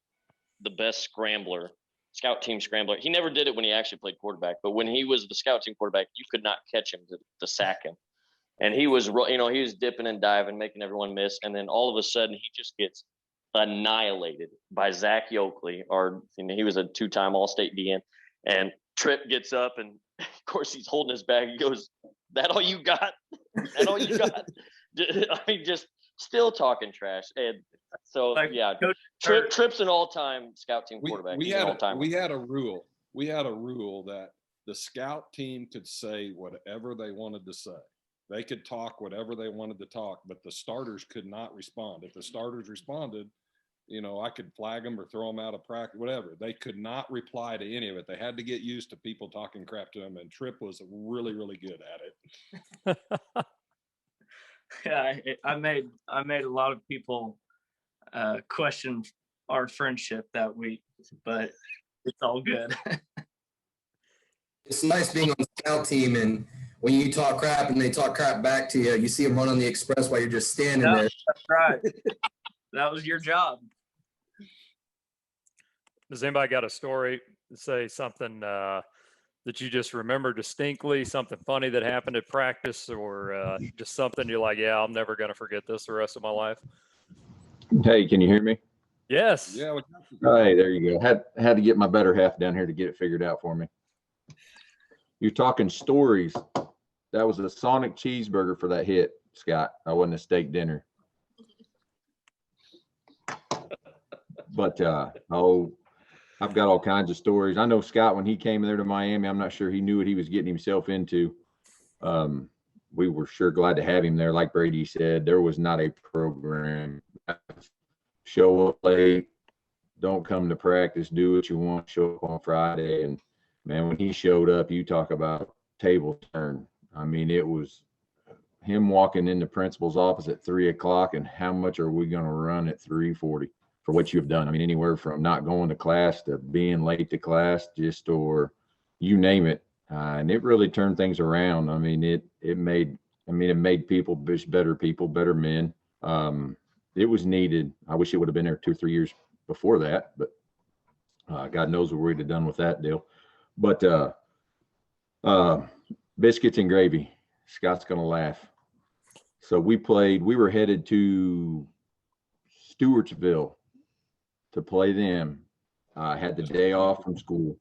the best scrambler, scout team scrambler. He never did it when he actually played quarterback, but when he was the scout team quarterback, you could not catch him to sack him. And he was dipping and diving, making everyone miss. And then all of a sudden, he just gets annihilated by Zach Yoakley, he was a 2-time All-State DN. And Tripp gets up and of course, he's holding his bag. He goes, "That all you got? That all you got?" I mean, just still talking trash. And so, Like, yeah, Coach, Tripp's an all-time scout team quarterback. We He's an had all-timer. we had a rule. We had a rule that the scout team could say whatever they wanted to say. They could talk whatever they wanted to talk, but the starters could not respond. If the starters responded, you know, I could flag them or throw them out of practice, whatever. They could not reply to any of it. They had to get used to people talking crap to them, and Tripp was really, really good at it. yeah, I made a lot of people question our friendship that week, but it's all good. It's nice being on the scout team, and when you talk crap and they talk crap back to you, you see them run on the express while you're just standing Yeah, there. that's right. That was your job. Does anybody got a story, say something that you just remember distinctly, something funny that happened at practice, or just something you're like, yeah, I'm never going to forget this the rest of my life? Hey, can you hear me? Yes. Yeah. Hey, there you go. Had to get my better half down here to get it figured out for me. You're talking stories. That was a Sonic cheeseburger for that hit, Scott. I wasn't a steak dinner. But I've got all kinds of stories. I know Scott, when he came there to Miami, I'm not sure he knew what he was getting himself into. We were sure glad to have him there. Like Brady said, there was not a program. Show up late, don't come to practice, do what you want, show up on Friday. And man, when he showed up, you talk about table turn. I mean, it was him walking in the principal's office at 3:00, and how much are we going to run at 3:40 for what you've done? I mean, anywhere from not going to class to being late to class, just, or you name it. And it really turned things around. I mean, it made people better men. It was needed. I wish it would have been there 2 or 3 years before that, but God knows what we'd have done with that deal. But biscuits and gravy. Scott's going to laugh. So we were headed to Stewartsville to play them. I had the day off from school.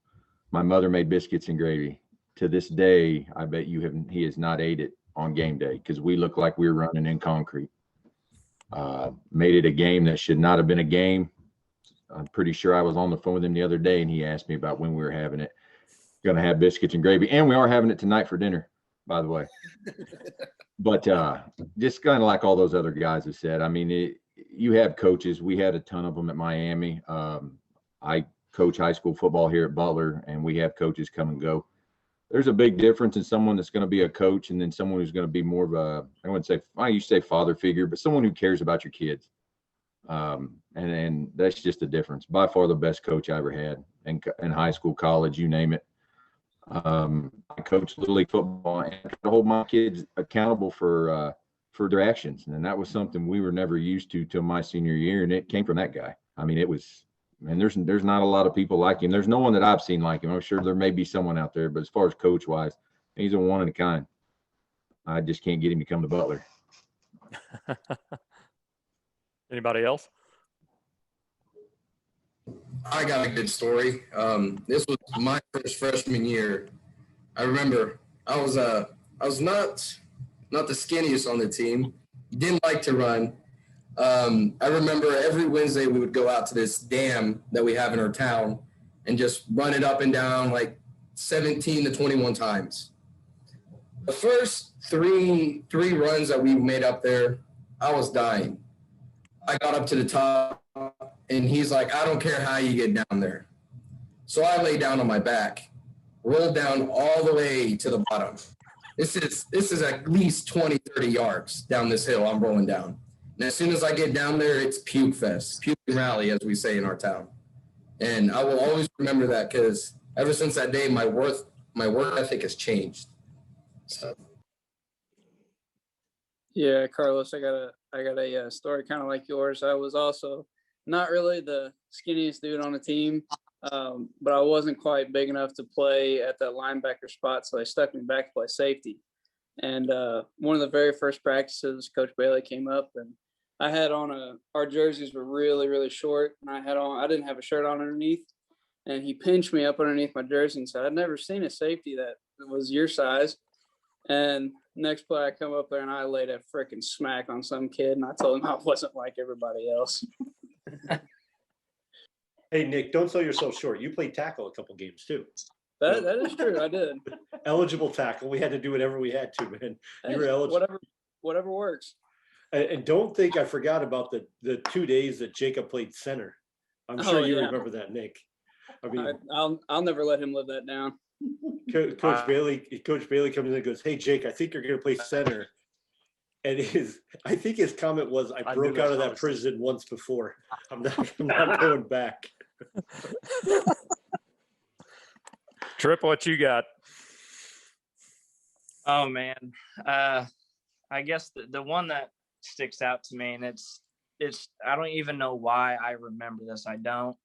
My mother made biscuits and gravy. To this day, I bet he has not ate it on game day, because we looked like we were running in concrete. Made it a game that should not have been a game. I'm pretty sure I was on the phone with him the other day, and he asked me about when we were having it. Going to have biscuits and gravy, and we are having it tonight for dinner, by the way. But just kind of like all those other guys have said, I mean, you have coaches. We had a ton of them at Miami. I coach high school football here at Butler, and we have coaches come and go. There's a big difference in someone that's going to be a coach and then someone who's going to be more of a, I used to say father figure, but someone who cares about your kids. And that's just a difference. By far the best coach I ever had in high school, college, you name it. I coached Little League football and tried to hold my kids accountable for their actions. And that was something we were never used to till my senior year. And it came from that guy. I mean, there's not a lot of people like him. There's no one that I've seen like him. I'm sure there may be someone out there, but as far as coach wise, he's a one in a kind. I just can't get him to come to Butler. Anybody else? I got a good story. This was my first freshman year. I remember I was not the skinniest on the team. Didn't like to run. I remember every Wednesday we would go out to this dam that we have in our town and just run it up and down like 17 to 21 times. The first three runs that we made up there, I was dying. I got up to the top, and he's like, I don't care how you get down there. So I lay down on my back, rolled down all the way to the bottom. This is at least 20, 30 yards down this hill I'm rolling down. And as soon as I get down there, it's puke fest, puke rally, as we say in our town. And I will always remember that, because ever since that day, my work ethic has changed. So. Yeah, Carlos, I got a story kind of like yours. I was also not really the skinniest dude on the team, but I wasn't quite big enough to play at that linebacker spot, so they stuck me back to play safety. And one of the very first practices, Coach Bailey came up, and I had on our jerseys were really, really short, and I didn't have a shirt on underneath, and he pinched me up underneath my jersey and said, I'd never seen a safety that was your size. And next play, I come up there and I laid a freaking smack on some kid, and I told him I wasn't like everybody else. Hey, Nick, don't sell yourself short. You played tackle a couple games too. That is true. I did. Eligible tackle. We had to do whatever we had to, man. You were eligible. Whatever works. And don't think I forgot about the 2 days that Jacob played center. I'm sure you remember that, Nick. I mean, I'll never let him live that down. Coach Bailey comes in and goes, "Hey, Jake, I think you're going to play center." And I think his comment was, "I broke out of that prison once before. I'm not going back." Trip, what you got? Oh man, I guess the one that sticks out to me, and it's I don't even know why I remember this. I don't,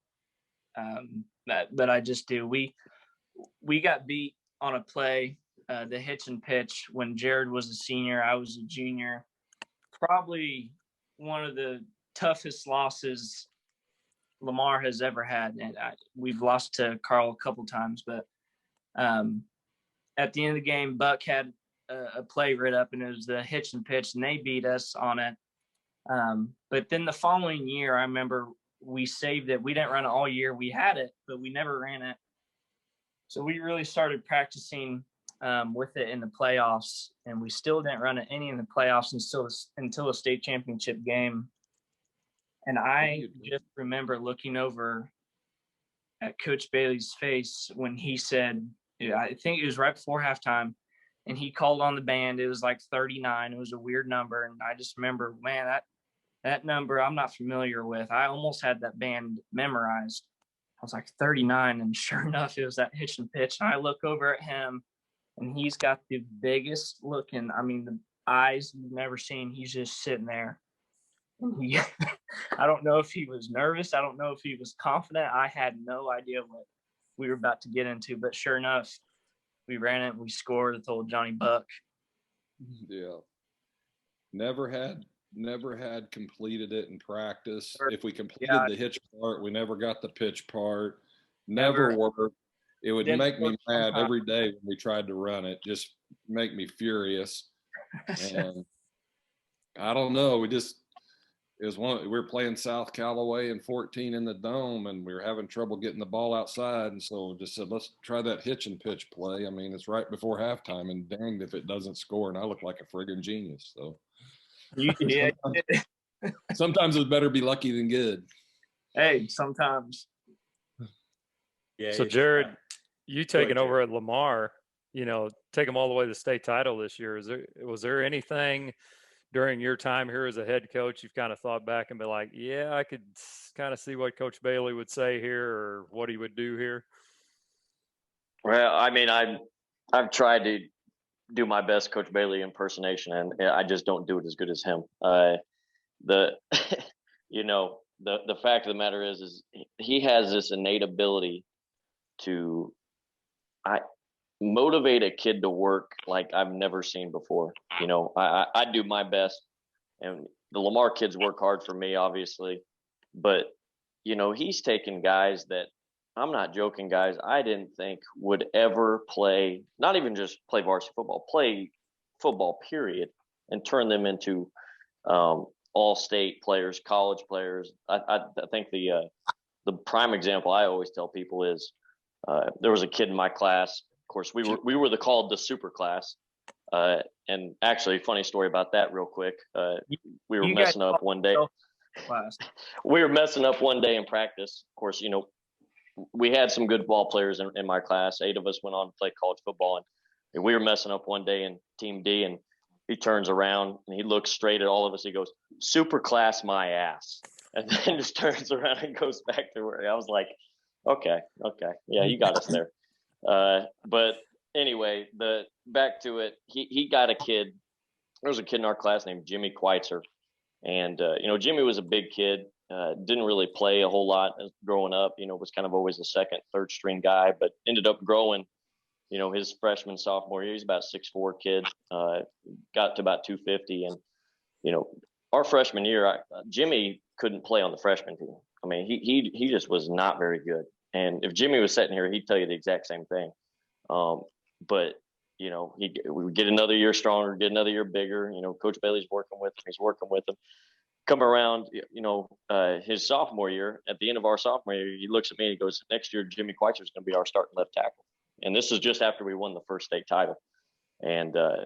but I just do. We got beat on a play, the hitch and pitch, when Jared was a senior, I was a junior. Probably one of the toughest losses Lamar has ever had, and we've lost to Carl a couple times, but at the end of the game, Buck had a play right up, and it was the hitch and pitch, and they beat us on it. But then the following year, I remember we saved it. We didn't run it all year. We had it, but we never ran it. So we really started practicing with it in the playoffs, and we still didn't run it any in the playoffs until the state championship game. And I just remember looking over at Coach Bailey's face when he said, I think it was right before halftime, and he called on the band. It was like 39. It was a weird number. And I just remember, man, that number I'm not familiar with. I almost had that band memorized. I was like 39. And sure enough, it was that hitch and pitch. And I look over at him, and he's got the biggest looking, I mean, the eyes you've never seen. He's just sitting there. I don't know if he was nervous. I don't know if he was confident. I had no idea what we were about to get into, but sure enough, we ran it and we scored. It's old Johnny Buck. Yeah. Never had completed it in practice. If we completed the hitch part, we never got the pitch part. Never worked. It would make me mad every day when we tried to run it. Just make me furious. And I don't know. We were playing South Callaway in 14 in the dome, and we were having trouble getting the ball outside. And so we just said, let's try that hitch and pitch play. I mean, it's right before halftime, and danged if it doesn't score, and I look like a friggin' genius. So sometimes it's better be lucky than good. Hey, sometimes. Yeah. So Jared, you taking over at Lamar, take them all the way to the state title this year. Was there anything during your time here as a head coach you've kind of thought back and be like, yeah, I could kind of see what Coach Bailey would say here or what he would do here? Well, I mean, I've tried to do my best Coach Bailey impersonation, and I just don't do it as good as him. The fact of the matter is he has this innate ability to motivate a kid to work like I've never seen before. I do my best, and the Lamar kids work hard for me, obviously, but he's taken guys that, I'm not joking, guys, I didn't think would ever play, not even just play varsity football, play football period, and turn them into all-state players, college players. I think the prime example I always tell people is there was a kid in my class. Of course, we were called the super class. And actually, funny story about that real quick. We were messing up one day. We were messing up one day in practice. Of course, we had some good ball players in my class. 8 of us went on to play college football, and we were messing up one day in Team D, and he turns around and he looks straight at all of us. He goes, "Super class my ass," and then just turns around and goes back to where I was like, okay, yeah, you got us there. But anyway, back to it. He got a kid. There was a kid in our class named Jimmy Quitzer, and Jimmy was a big kid. Didn't really play a whole lot growing up. Was kind of always a second, third string guy, but ended up growing. His freshman, sophomore year, he's about 6'4" kid. Got to about 250, and our freshman year, Jimmy couldn't play on the freshman team. I mean, he just was not very good. And if Jimmy was sitting here, he'd tell you the exact same thing. But we would get another year stronger, get another year bigger. Coach Bailey's working with him. He's working with him. Come around, his sophomore year, at the end of our sophomore year, he looks at me and he goes, next year, Jimmy Quaitzer is going to be our starting left tackle. And this is just after we won the first state title. And, I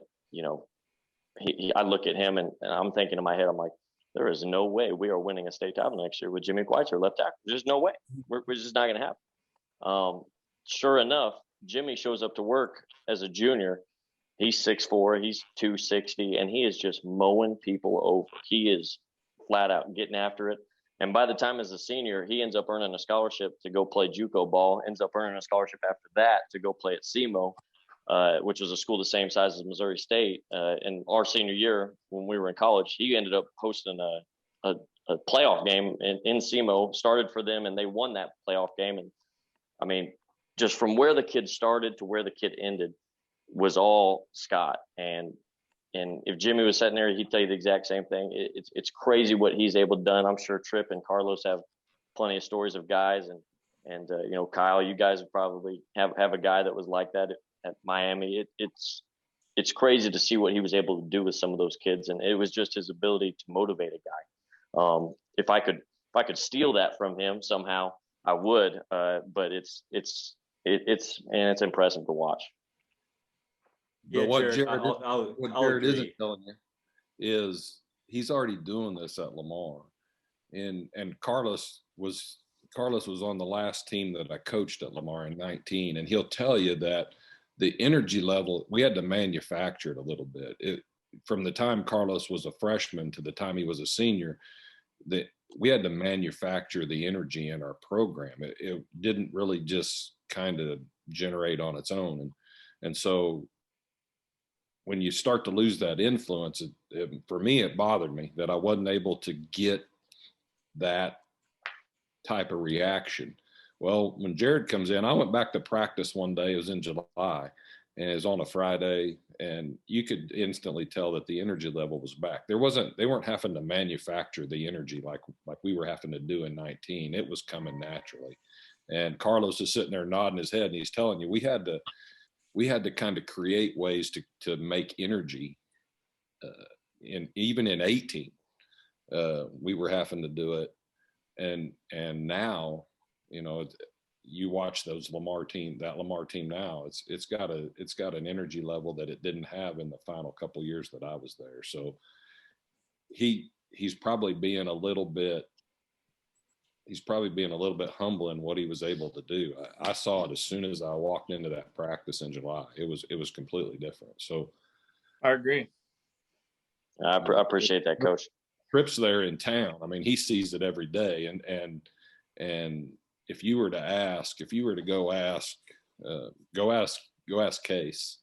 look at him and I'm thinking in my head, I'm like, there is no way we are winning a state title next year with Jimmy Quaitzer left tackle. There's no way. We're just not going to happen. Sure enough, Jimmy shows up to work as a junior. He's 6'4", he's 260, and he is just mowing people over. He is flat out getting after it. And by the time as a senior, he ends up earning a scholarship to go play JUCO ball, ends up earning a scholarship after that to go play at SEMO, which was a school the same size as Missouri State. And our senior year, when we were in college, he ended up hosting a playoff game in SEMO, started for them, and they won that playoff game. And I mean, just from where the kid started to where the kid ended was all Scott. And if Jimmy was sitting there, he'd tell you the exact same thing. It's crazy what he's able to done. I'm sure Tripp and Carlos have plenty of stories of guys, and Kyle, you guys would probably have a guy that was like that at Miami. It's crazy to see what he was able to do with some of those kids, and it was just his ability to motivate a guy. If I could steal that from him somehow, I would. But it's impressive to watch. But what Jared I'll isn't telling you is he's already doing this at Lamar, and Carlos was on the last team that I coached at Lamar in 19, and he'll tell you that the energy level, we had to manufacture it a little bit. From the time Carlos was a freshman to the time he was a senior, that we had to manufacture the energy in our program. It didn't really just kind of generate on its own, and so when you start to lose that influence, for me, it bothered me that I wasn't able to get that type of reaction. Well, when Jared comes in, I went back to practice one day. It was in July, and it was on a Friday, and you could instantly tell that the energy level was back. They weren't having to manufacture the energy like we were having to do in 19. It was coming naturally. And Carlos is sitting there nodding his head, and he's telling you we had to kind of create ways to make energy. Even in 18, we were having to do it. And now, you watch that Lamar team now, it's got an energy level that it didn't have in the final couple of years that I was there. So he's probably being a little bit humble in what he was able to do. I saw it as soon as I walked into that practice in July. It was completely different. So I agree. I appreciate that, Coach. Tripp's there in town. I mean, he sees it every day. And if you were to go ask Case,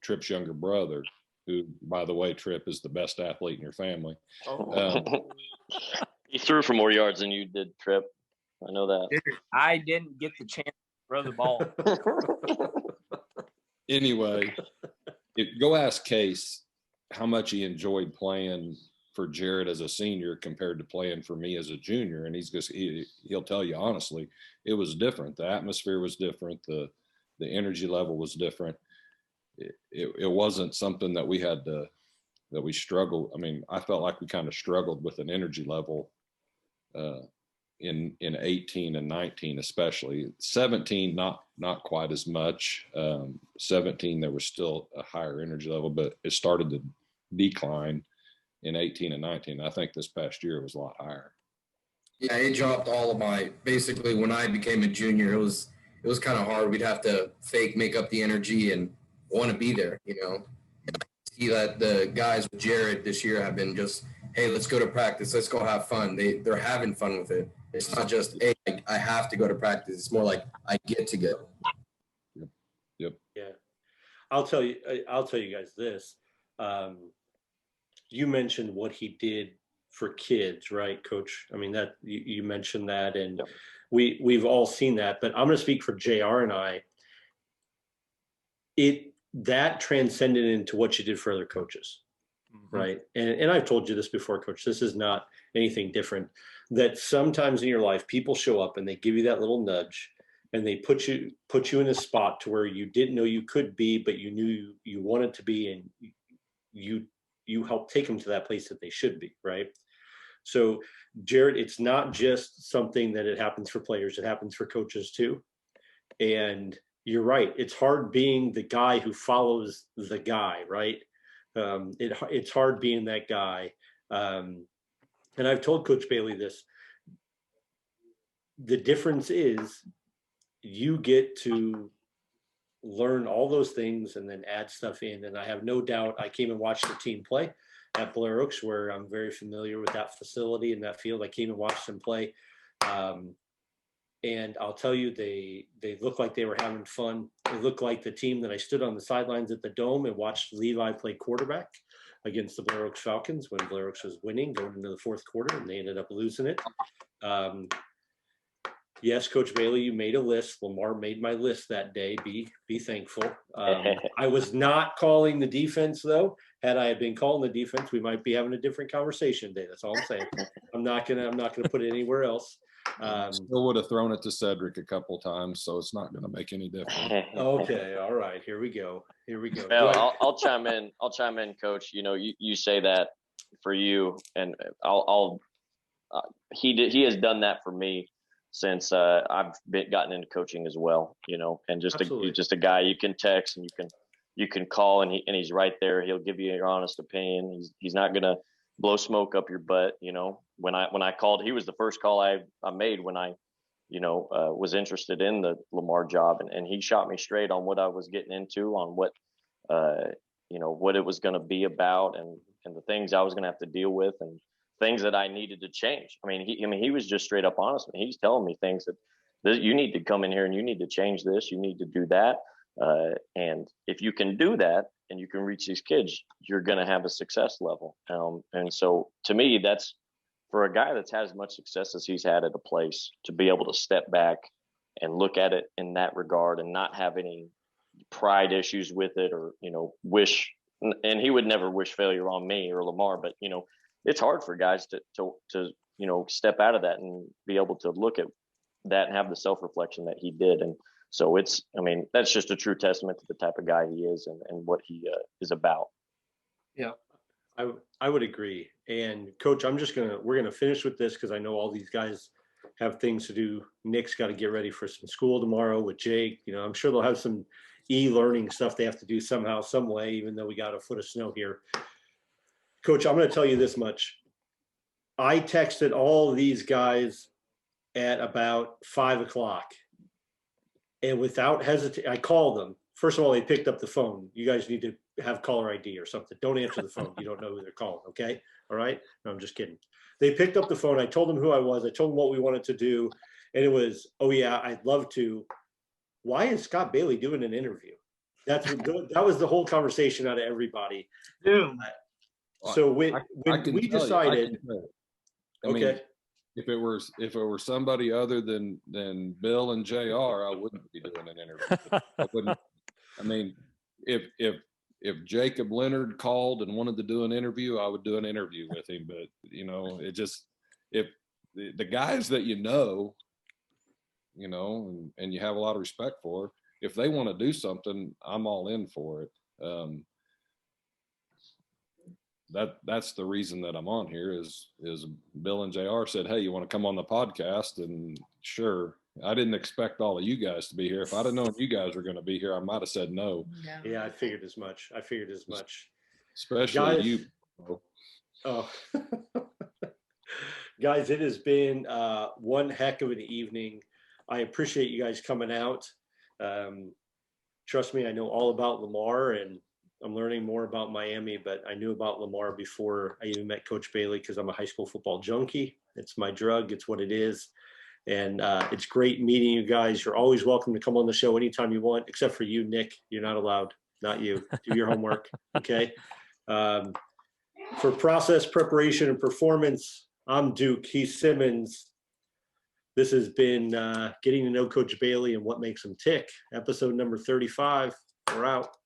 Tripp's younger brother, who, by the way, Tripp is the best athlete in your family. He threw for more yards than you did, Tripp. I know that. Dude, I didn't get the chance to throw the ball. Anyway, go ask Case how much he enjoyed playing for Jared as a senior compared to playing for me as a junior. And he'll tell you honestly, it was different. The atmosphere was different. The energy level was different. It wasn't something that we struggled. I mean, I felt like we kind of struggled with an energy level in 18 and 19, especially 17, not quite as much. 17, there was still a higher energy level, but it started to decline in 18 and 19. I think this past year it was a lot higher. Yeah, it dropped all of basically when I became a junior, it was kind of hard. We'd have to make up the energy and want to be there, See that the guys with Jared this year have been just, hey, let's go to practice. Let's go have fun. They're having fun with it. It's not just, hey, I have to go to practice. It's more like I get to go. Yep. Yeah. I'll tell you guys this. You mentioned what he did for kids, right, Coach? I mean, that you mentioned that, and we've all seen that, but I'm going to speak for JR and I. That transcended into what you did for other coaches, right? And I've told you this before, Coach, this is not anything different, that sometimes in your life, people show up and they give you that little nudge and they put you in a spot to where you didn't know you could be, but you knew you wanted to be, and you help take them to that place that they should be, right? So Jared, it's not just something that it happens for players, it happens for coaches too. And you're right, it's hard being the guy who follows the guy, right? It's hard being that guy. And I've told Coach Bailey this. The difference is you get to learn all those things and then add stuff in. And I have no doubt, I came and watched the team play at Blair Oaks, where I'm very familiar with that facility and that field. I came and watched them play. And I'll tell you, they looked like they were having fun. They looked like the team that I stood on the sidelines at the Dome and watched Levi play quarterback against the Blair Oaks Falcons when Blair Oaks was winning going into the fourth quarter, and they ended up losing it. Yes, Coach Bailey, you made a list. Lamar made my list that day. Be thankful. I was not calling the defense, though. Had I been calling the defense, we might be having a different conversation today. That's all I'm saying. I'm not gonna put it anywhere else. Still would have thrown it to Cedric a couple times, so it's not going to make any difference. Okay, all right. Here we go. Well, I'll chime in. Coach. You know, you say that for you, and he has done that for me since I've gotten into coaching as well. You know, and just a guy you can text and you can call, and he's right there. He'll give you your honest opinion. He's not gonna blow smoke up your butt. You know, when I called, he was the first call I made when I was interested in the Lamar job, and he shot me straight on what I was getting into, on what what it was going to be about, and the things I was going to have to deal with, and things that I needed to change. I mean, he was just straight up honest. He's telling me things that you need to come in here and you need to change this, you need to do that, and if you can do that and you can reach these kids, you're going to have a success level. And so to me, that's, for a guy that's had as much success as he's had at a place, to be able to step back and look at it in that regard and not have any pride issues with it, or, wish, and he would never wish failure on me or Lamar, but, it's hard for guys to step out of that and be able to look at that and have the self-reflection that he did. And so that's just a true testament to the type of guy he is and what he is about. Yeah, I would agree. And Coach, we're gonna finish with this because I know all these guys have things to do. Nick's got to get ready for some school tomorrow with Jake. I'm sure they'll have some e-learning stuff they have to do somehow, some way, even though we got a foot of snow here. Coach, I'm going to tell you this much. I texted all these guys at about 5:00, and without hesitation, I called them. First of all, they picked up the phone. You guys need to have caller ID or something. Don't answer the phone. You don't know who they're calling. Okay. All right. No, I'm just kidding. They picked up the phone. I told them who I was. I told them what we wanted to do. And it was, oh yeah, I'd love to. Why is Scott Bailey doing an interview? That was the whole conversation out of everybody. Dude. So when we decided, okay, if it were somebody other than Bill and JR, I wouldn't be doing an interview. I wouldn't. I mean, if Jacob Leonard called and wanted to do an interview, I would do an interview with him. But it just, if the guys that and you have a lot of respect for, if they want to do something, I'm all in for it. That's the reason that I'm on here is Bill and JR said, hey, you want to come on the podcast? And sure, I didn't expect all of you guys to be here. If I'd have known you guys were going to be here, I might have said no. Yeah, I figured as much. Especially guys, you. Oh, guys, it has been one heck of an evening. I appreciate you guys coming out. Trust me, I know all about Lamar, and I'm learning more about Miami, but I knew about Lamar before I even met Coach Bailey because I'm a high school football junkie. It's my drug. It's what it is. And it's great meeting you guys. You're always welcome to come on the show anytime you want, except for you, Nick. You're not allowed. Not you. Do your homework. Okay. For process, preparation, and performance, I'm Duke. He's Simmons. This has been Getting to Know Coach Bailey and What Makes Him Tick, episode number 35. We're out.